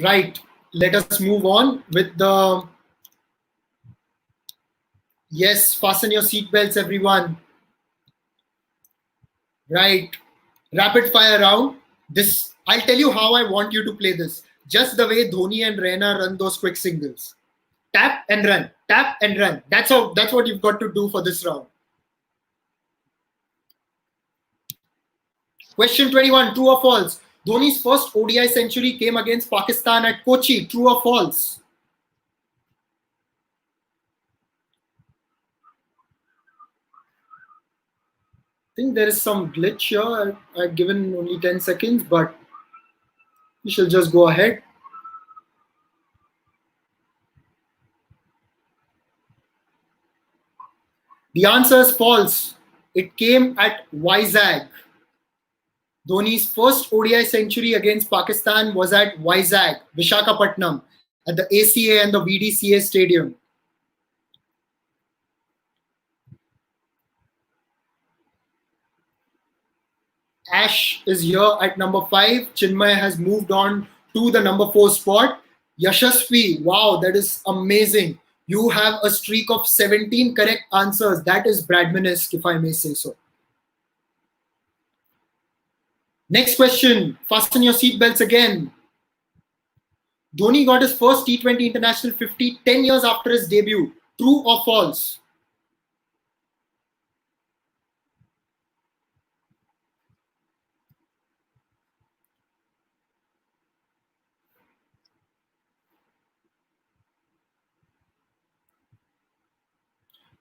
S1: Right. Let us move on with the... Yes, fasten your seatbelts, everyone. Right. Rapid fire round. This, I'll tell you how I want you to play this. Just the way Dhoni and Raina run those quick singles. Tap and run. Tap and run. That's what you've got to do for this round. Question 21, true or false? Dhoni's first ODI century came against Pakistan at Kochi. True or false? I think there is some glitch here. I've given only 10 seconds, but we shall just go ahead. The answer is false. It came at Vizag. Dhoni's first ODI century against Pakistan was at Vizag, Vishakhapatnam, at the ACA and the VDCA stadium. Ash is here at number 5. Chinmay has moved on to the number 4 spot. Yashasvi, wow, that is amazing. You have a streak of 17 correct answers. That is Bradmanesque, if I may say so. Next question. Fasten your seatbelts again. Dhoni got his first T20 International 50 10 years after his debut. True or false?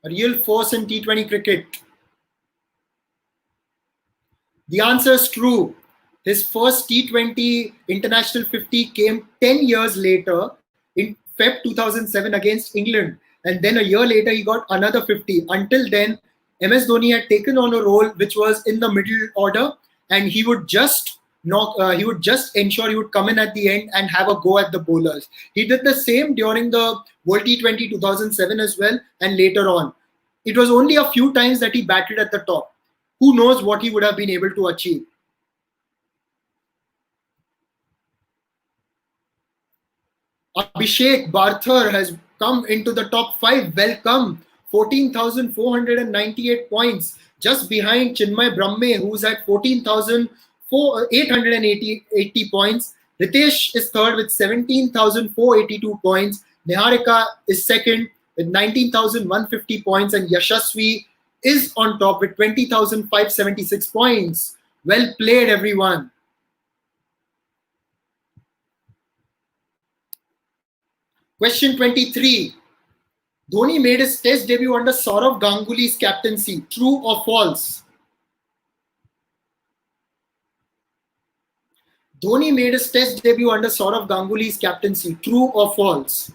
S1: A real force in T20 cricket. The answer is true. His first T20 International 50 came 10 years later in Feb 2007 against England. And then a year later, he got another 50. Until then, MS Dhoni had taken on a role which was in the middle order, and he would just ensure he would come in at the end and have a go at the bowlers. He did the same during the World T20 2007 as well, and later on. It was only a few times that he batted at the top. Who knows what he would have been able to achieve. Abhishek Barthar has come into the top 5. Welcome. 14,498 points. Just behind Chinmay Brahme, who's at 14,880 points. Ritesh is third with 17,482 points. Niharika is second with 19,150 points. And Yashasvi is on top with 20,576 points. Well played, everyone. Question 23. Dhoni made his test debut under Saurav Ganguly's captaincy. True or false? Dhoni made his test debut under Saurav Ganguly's captaincy. True or false?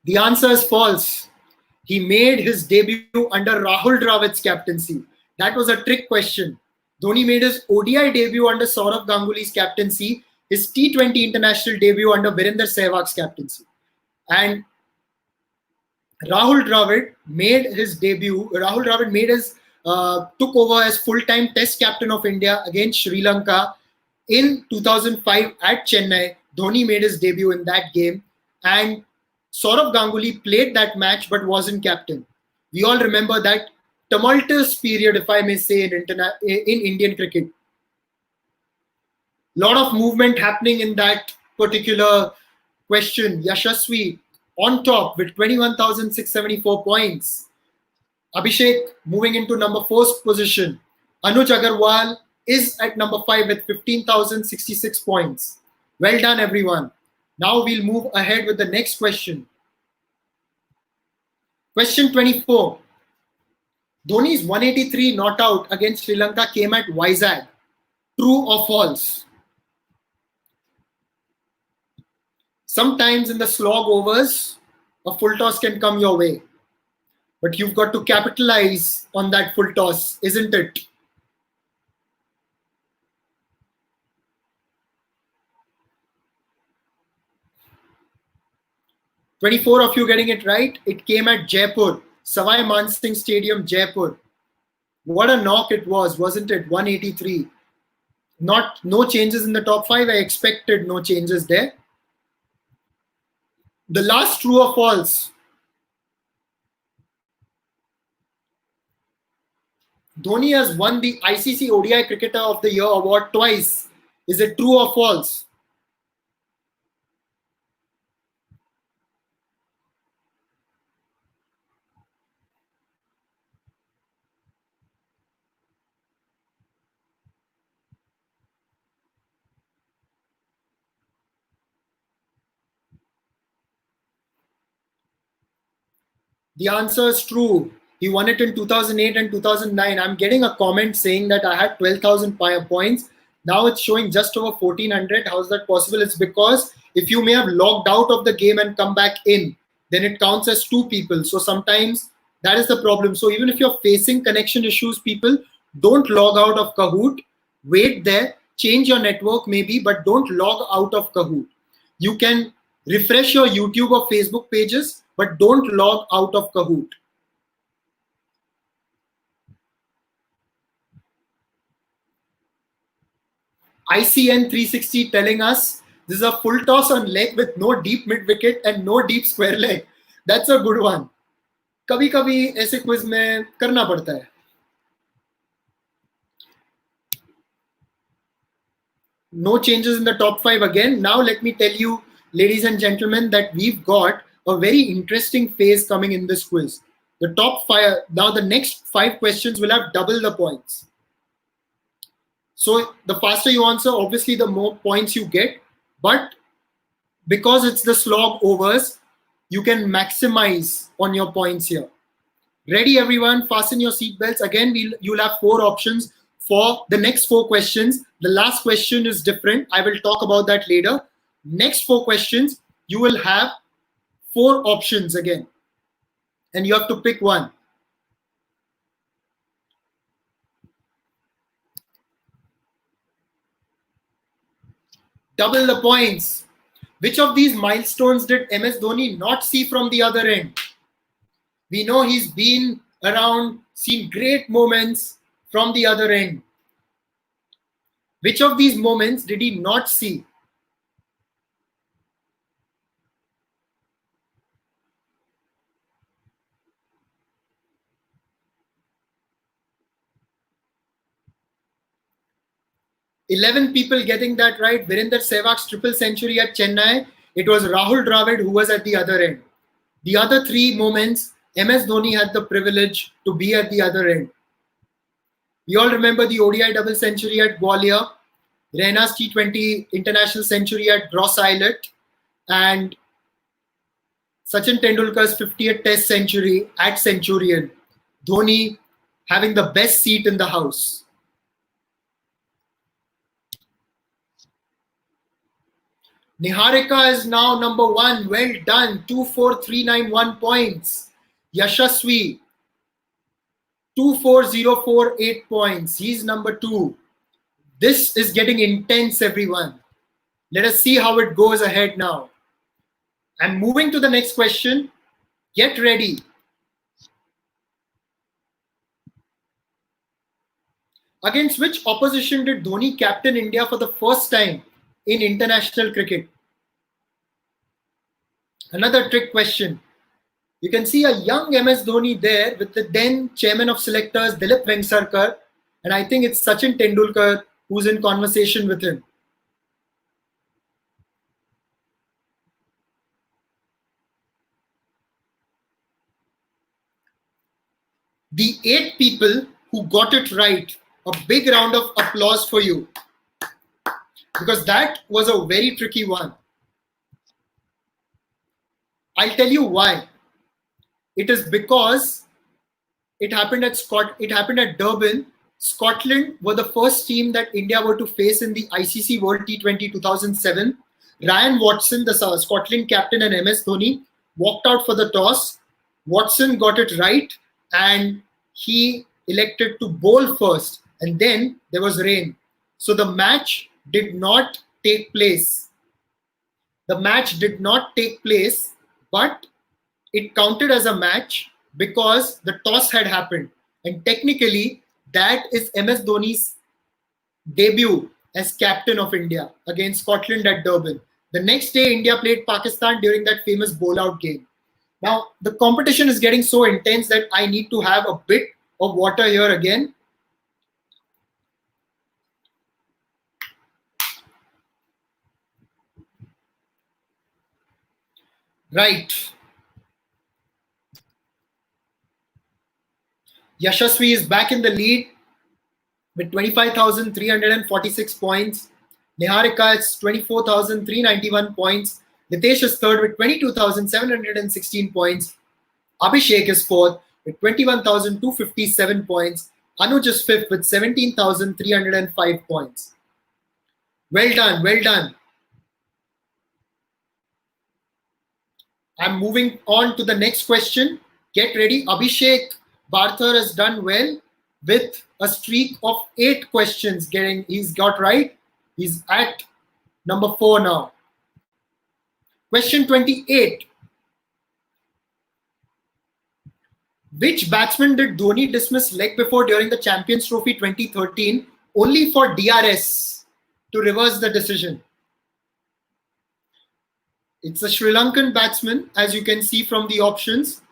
S1: The answer is false. He made his debut under Rahul Dravid's captaincy. That was a trick question. Dhoni made his ODI debut under Saurav Ganguly's captaincy, his T20 international debut under Virender Sehwag's captaincy. And Rahul Dravid made his debut. Rahul Dravid took over as full-time Test captain of India against Sri Lanka in 2005 at Chennai. Dhoni made his debut in that game, and Saurav Ganguly played that match but wasn't captain. We all remember that tumultuous period, if I may say, in Indian cricket. Lot of movement happening in that particular question. Yashasvi on top with 21,674 points. Abhishek moving into number 4 position. Anuj Agarwal is at number 5 with 15,066 points. Well done, everyone. Now we'll move ahead with the next question. Question 24. Dhoni's 183 not out against Sri Lanka came at Vizag. True or false? Sometimes in the slog overs, a full toss can come your way. But you've got to capitalize on that full toss, isn't it? "24 of you getting it right. It came at Jaipur, Savai Mansingh Stadium, Jaipur. What a knock it was, wasn't it? 183. No changes in the top 5. I expected no changes there. The last true or false. Dhoni has won the ICC ODI Cricketer of the Year award twice. Is it true or false? The answer is true. He won it in 2008 and 2009. I'm getting a comment saying that I had 12,000 points. Now it's showing just over 1400. How is that possible? It's because if you may have logged out of the game and come back in, then it counts as two people. So sometimes that is the problem. So even if you're facing connection issues, people, don't log out of Kahoot. Wait there, change your network maybe, but don't log out of Kahoot. You can refresh your YouTube or Facebook pages, but don't log out of Kahoot. ICN 360 telling us this is a full toss on leg with no deep mid wicket and no deep square leg. That's a good one. कभी कभी ऐसे quiz में करना पड़ता है. No changes in the top 5 again. Now let me tell you, ladies and gentlemen, that we've got a very interesting phase coming in this quiz. The top 5, now the next 5 questions will have double the points. So the faster you answer, obviously the more points you get, but because it's the slog overs, you can maximize on your points here. Ready everyone, fasten your seatbelts. Again, you'll have 4 options for the next 4 questions. The last question is different. I will talk about that later. Next 4 questions, you will have 4 options again. And you have to pick one. Double the points. Which of these milestones did MS Dhoni not see from the other end? We know he's been around, seen great moments from the other end. Which of these moments did he not see? "11 people getting that right. Virender Sehwag's triple century at Chennai. It was Rahul Dravid who was at the other end. The other 3 moments, MS Dhoni had the privilege to be at the other end. We all remember the ODI double century at Gwalior, Raina's T20 international century at Gross Islet, and Sachin Tendulkar's 50th Test century at Centurion. Dhoni having the best seat in the house. Niharika is now number 1. Well done. 24391 points. Yashaswi, 24048 points. He's number 2. This is getting intense, everyone. Let us see how it goes ahead now. I'm moving to the next question. Get ready. Against which opposition did Dhoni captain India for the first time in international cricket? Another trick question. You can see a young MS Dhoni there with the then chairman of selectors, Dilip Vengsarkar, and I think it's Sachin Tendulkar who's in conversation with him. The 8 people who got it right, a big round of applause for you, because that was a very tricky one. I'll tell you why. It is because it happened at Durban. Scotland were the first team that India were to face in the ICC World T20 2007. Ryan Watson, the Scotland captain, and MS Dhoni walked out for the toss. Watson got it right and he elected to bowl first, and then there was rain. So the match did not take place. The match did not take place, but it counted as a match because the toss had happened. And technically, that is MS Dhoni's debut as captain of India against Scotland at Durban. The next day, India played Pakistan during that famous bowl-out game. Now, the competition is getting so intense that I need to have a bit of water here again. Right. Yashasvi is back in the lead with 25,346 points. Niharika is 24,391 points. Nitesh is third with 22,716 points. Abhishek is fourth with 21,257 points. Anuj is fifth with 17,305 points. Well done, well done. I'm moving on to the next question. Get ready. Abhishek Barthar has done well with a streak of 8 questions. He's got right. He's at number 4 now. Question 28. Which batsman did Dhoni dismiss leg before during the Champions Trophy 2013 only for DRS to reverse the decision? It's a Sri Lankan batsman, as you can see from the options.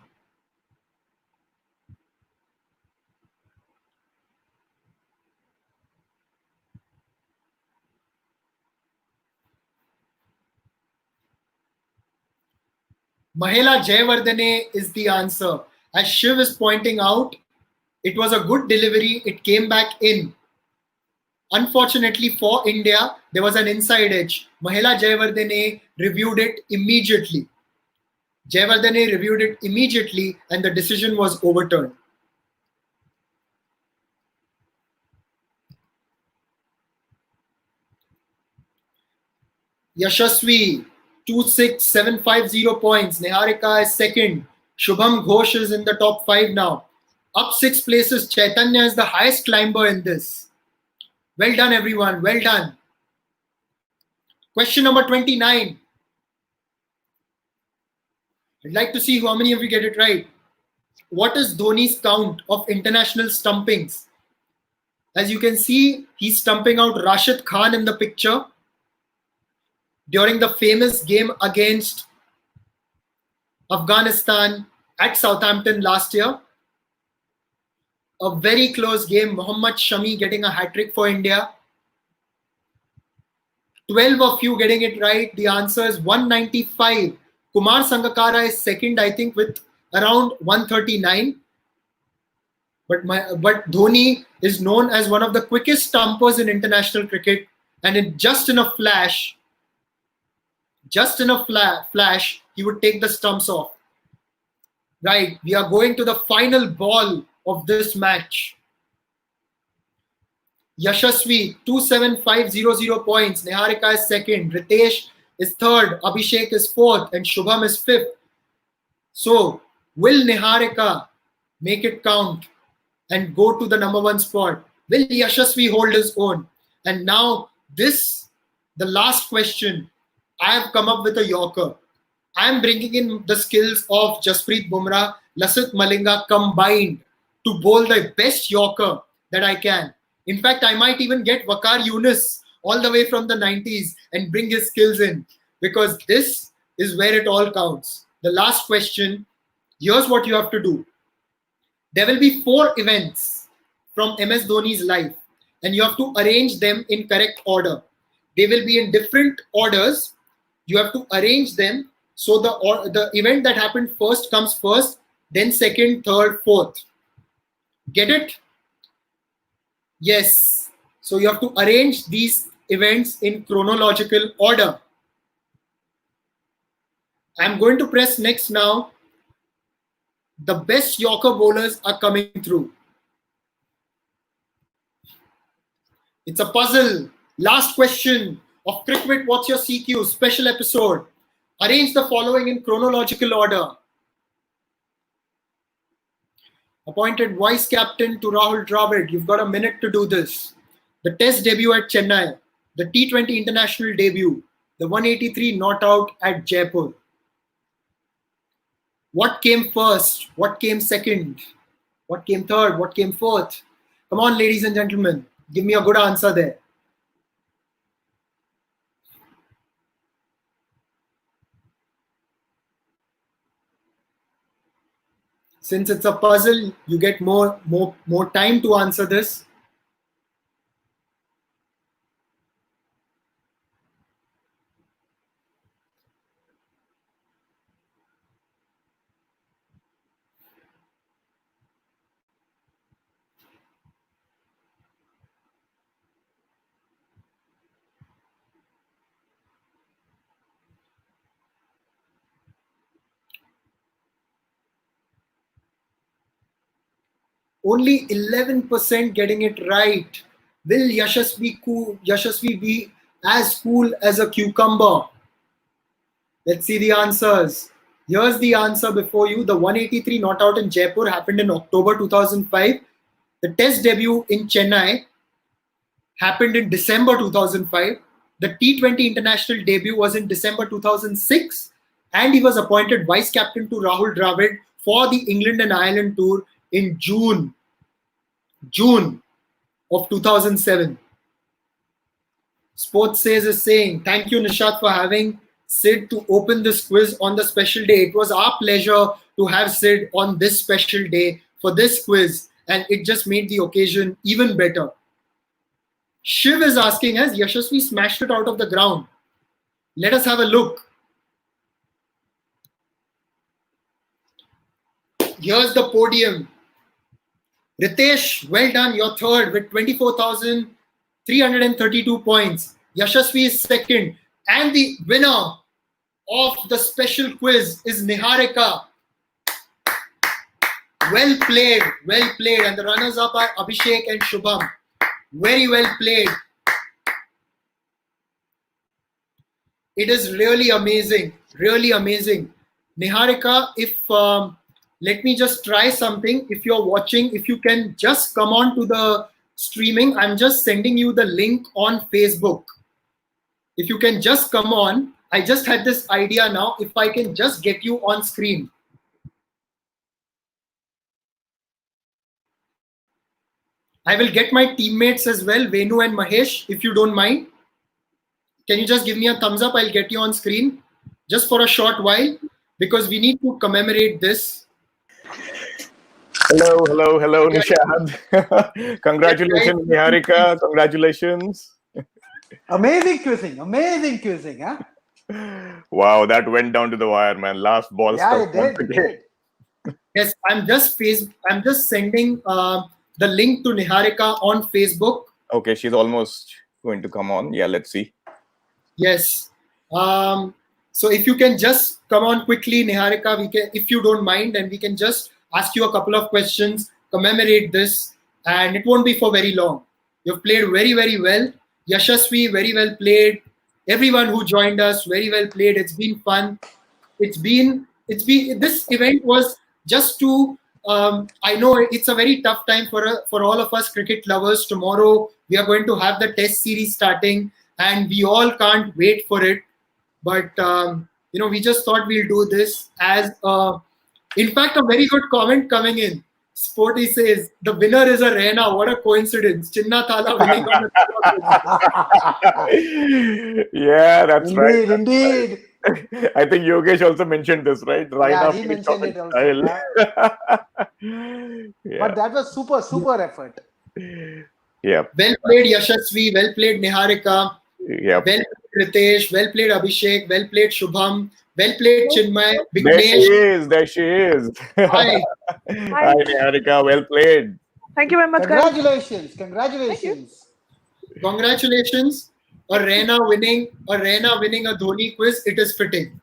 S1: Mahela Jayawardene is the answer. As Shiv is pointing out, it was a good delivery. It came back in. Unfortunately for India, there was an inside edge. Mahela Jayawardene reviewed it immediately. Jayawardene reviewed it immediately and the decision was overturned. Yashasvi, 26750 points. Niharika is second. Shubham Ghosh is in the top 5 now. Up 6 places. Chaitanya is the highest climber in this. Well done, everyone. Well done. Question number 29. I'd like to see how many of you get it right. What is Dhoni's count of international stumpings? As you can see, he's stumping out Rashid Khan in the picture during the famous game against Afghanistan at Southampton last year. A very close game. Mohammad Shami getting a hat-trick for India. 12 of you getting it right. The answer is 195. Kumar Sangakkara is second, I think, with around 139. But Dhoni is known as one of the quickest stumpers in international cricket. And just in a flash, he would take the stumps off. Right, we are going to the final ball of this match. Yashasvi, 27500 points. Niharika is second. Ritesh is third. Abhishek is fourth. And Shubham is fifth. So, will Niharika make it count and go to the number 1 spot? Will Yashasvi hold his own? And now, the last question. I have come up with a Yorker. I am bringing in the skills of Jasprit Bumrah, Lasith Malinga combined to bowl the best Yorker that I can. In fact, I might even get Waqar Younis all the way from the 90s and bring his skills in, because this is where it all counts. The last question, here's what you have to do. There will be 4 events from MS Dhoni's life, and you have to arrange them in correct order. They will be in different orders. You have to arrange them so the event that happened first comes first, then second, third, fourth. Get it? Yes. So you have to arrange these events in chronological order. I'm going to press next now. The best Yorker bowlers are coming through. It's a puzzle. Last question of CricWit, What's Your CQ? Special episode. Arrange the following in chronological order. Appointed vice captain to Rahul Dravid. You've got a minute to do this. The test debut at Chennai. The T20 international debut. The 183 not out at Jaipur. What came first? What came second? What came third? What came fourth? Come on, ladies and gentlemen. Give me a good answer there. Since it's a puzzle, you get more time to answer this. Only 11% getting it right. Will Yashasvi be as cool as a cucumber? Let's see the answers. Here's the answer before you. The 183 not out in Jaipur happened in October 2005. The test debut in Chennai happened in December 2005. The T20 international debut was in December 2006. And he was appointed vice captain to Rahul Dravid for the England and Ireland tour in June of 2007. Sports Says is saying, thank you, Nishat, for having Sid to open this quiz on the special day. It was our pleasure to have Sid on this special day for this quiz, and it just made the occasion even better. Shiv is asking, has Yashasvi smashed it out of the ground? Let us have a look. Here's the podium. Ritesh, well done. You're third with 24,332 points. Yashasvi is second. And the winner of the special quiz is Niharika. Well played, well played. And the runners-up are Abhishek and Shubham. Very well played. It is really amazing, really amazing. Niharika, if let me just try something. If you're watching, if you can just come on to the streaming, I'm just sending you the link on Facebook. If you can just come on, I just had this idea now. If I can just get you on screen. I will get my teammates as well, Venu and Mahesh, if you don't mind. Can you just give me a thumbs up? I'll get you on screen just for a short while because we need to commemorate this.
S3: Hello, Nishad. Congratulations, Niharika. Congratulations.
S4: Amazing quizzing, huh?
S3: Wow, that went down to the wire, man. Last ball.
S4: Yeah, it did.
S1: Yes, I'm just sending the link to Niharika on Facebook.
S3: Okay, she's almost going to come on. Yeah, let's see.
S1: Yes. So if you can just come on quickly, Niharika, we can, if you don't mind, and we can just ask you a couple of questions, commemorate this, and it won't be for very long. You've played very, very well. Yashasvi, very well played. Everyone who joined us, very well played. It's been fun. This event was just to, I know it's a very tough time for all of us cricket lovers. Tomorrow, we are going to have the test series starting, and we all can't wait for it. But, we just thought we'll do this as, in fact, a very good comment coming in. Sporty says, the winner is a Raina. What a coincidence. Chinna Thala winning on
S3: the Yeah, that's
S4: indeed,
S3: right.
S4: Indeed.
S3: Right. I think Yogesh also mentioned this, right?
S4: Yeah, he mentioned it also.
S3: Yeah.
S4: But that was super effort.
S3: Yeah.
S1: Well played, Yashasvi. Well played, Niharika.
S3: Yeah.
S1: Well played, Ritesh. Well played, Abhishek. Well played, Shubham. Well played, Chinmay.
S3: There she is.
S1: Hi.
S3: Hi, Niharika. Well played.
S5: Thank you very much,
S4: Congratulations.
S1: Congratulations. A Raina winning a Dhoni quiz. It is fitting.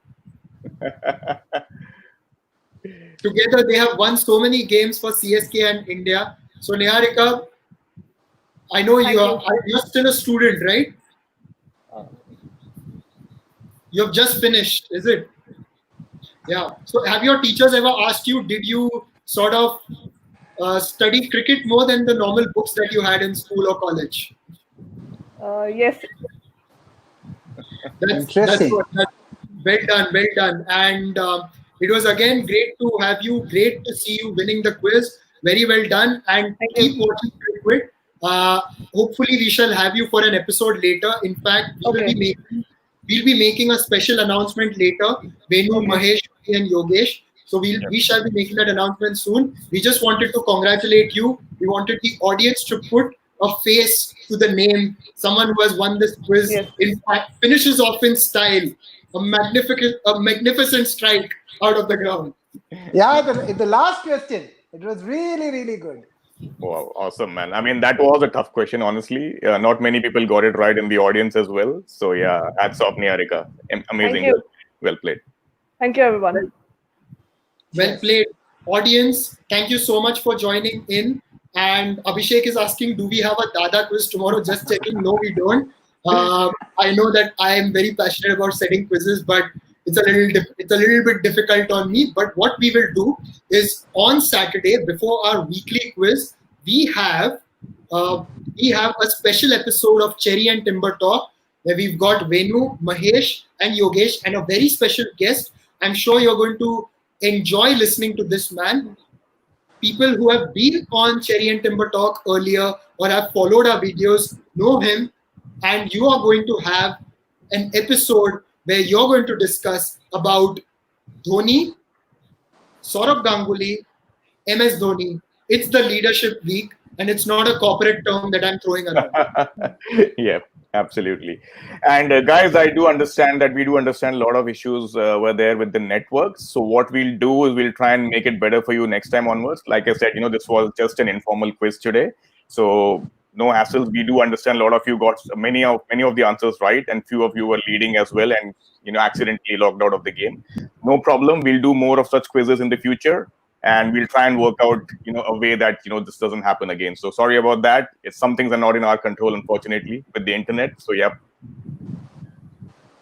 S1: Together, they have won so many games for CSK and India. So, Niharika, I know you're still a student, right? You've just finished, is it? Yeah. So have your teachers ever asked you, did you sort of study cricket more than the normal books that you had in school or college?
S5: Yes.
S1: That's well done. And it was again great to have you. Great to see you winning the quiz. Very well done. And keep watching CricWit. Hopefully we shall have you for an episode later. In fact, we'll be making a special announcement later. Venu, Mahesh, and Yogesh. So we shall be making that announcement soon. We just wanted to congratulate you. We wanted the audience to put a face to the name. Someone who has won this quiz.
S5: Yes.
S1: In fact, finishes off in style. A magnificent strike out of the ground.
S4: Yeah, the last question. It was really, really good.
S3: Wow, awesome, man. I mean, that was a tough question, honestly. Not many people got it right in the audience as well. So, yeah, hats off, Niharika. Amazing. Well played.
S5: Thank you, everyone.
S1: Well played. Audience, thank you so much for joining in. And Abhishek is asking, do we have a Dada quiz tomorrow? Just checking. No, we don't. I know that I am very passionate about setting quizzes, but it's a little bit difficult on me. But what we will do is on Saturday before our weekly quiz, we have a special episode of Cherry and Timber Talk where we've got Venu, Mahesh, and Yogesh, and a very special guest. I'm sure you're going to enjoy listening to this man. People who have been on Cherry and Timber Talk earlier or have followed our videos know him, and you are going to have an episode where you're going to discuss about Dhoni, Saurabh Ganguly, MS Dhoni. It's the leadership week, and it's not a corporate term that I'm throwing around.
S3: Yeah, absolutely. And guys, I do understand that we do understand a lot of issues were there with the networks. So what we'll do is we'll try and make it better for you next time onwards. Like I said, this was just an informal quiz today. So no hassles. We do understand a lot of you got many of the answers right, and few of you were leading as well, and accidentally logged out of the game. No problem. We'll do more of such quizzes in the future, and we'll try and work out a way that this doesn't happen again. So sorry about that. Some things are not in our control, unfortunately, with the internet. So yeah.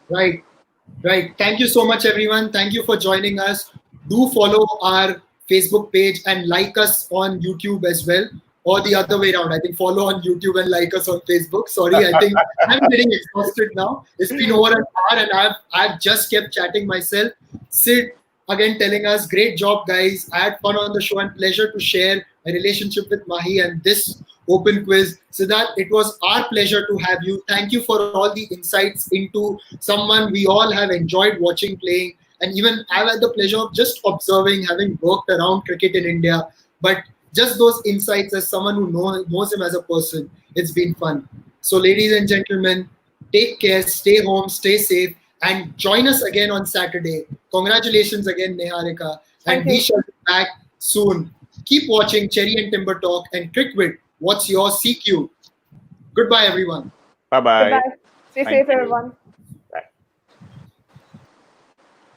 S1: Right. Thank you so much, everyone. Thank you for joining us. Do follow our Facebook page and like us on YouTube as well. Or the other way around. I think follow on YouTube and like us on Facebook. Sorry, I think I'm getting exhausted now. It's been over an hour and I've just kept chatting myself. Sid, again, telling us, great job, guys. I had fun on the show and pleasure to share my relationship with Mahi and this open quiz. Siddharth, it was our pleasure to have you. Thank you for all the insights into someone we all have enjoyed watching playing. And even I've had the pleasure of just observing, having worked around cricket in India. But just those insights as someone who knows him as a person, it's been fun. So ladies and gentlemen, take care, stay home, stay safe, and join us again on Saturday. Congratulations again, Niharika. And we shall be back soon. Keep watching Cherry and Timber Talk and CricWit. What's your CQ? Goodbye, everyone.
S3: Bye-bye.
S5: Goodbye. Stay safe, everyone.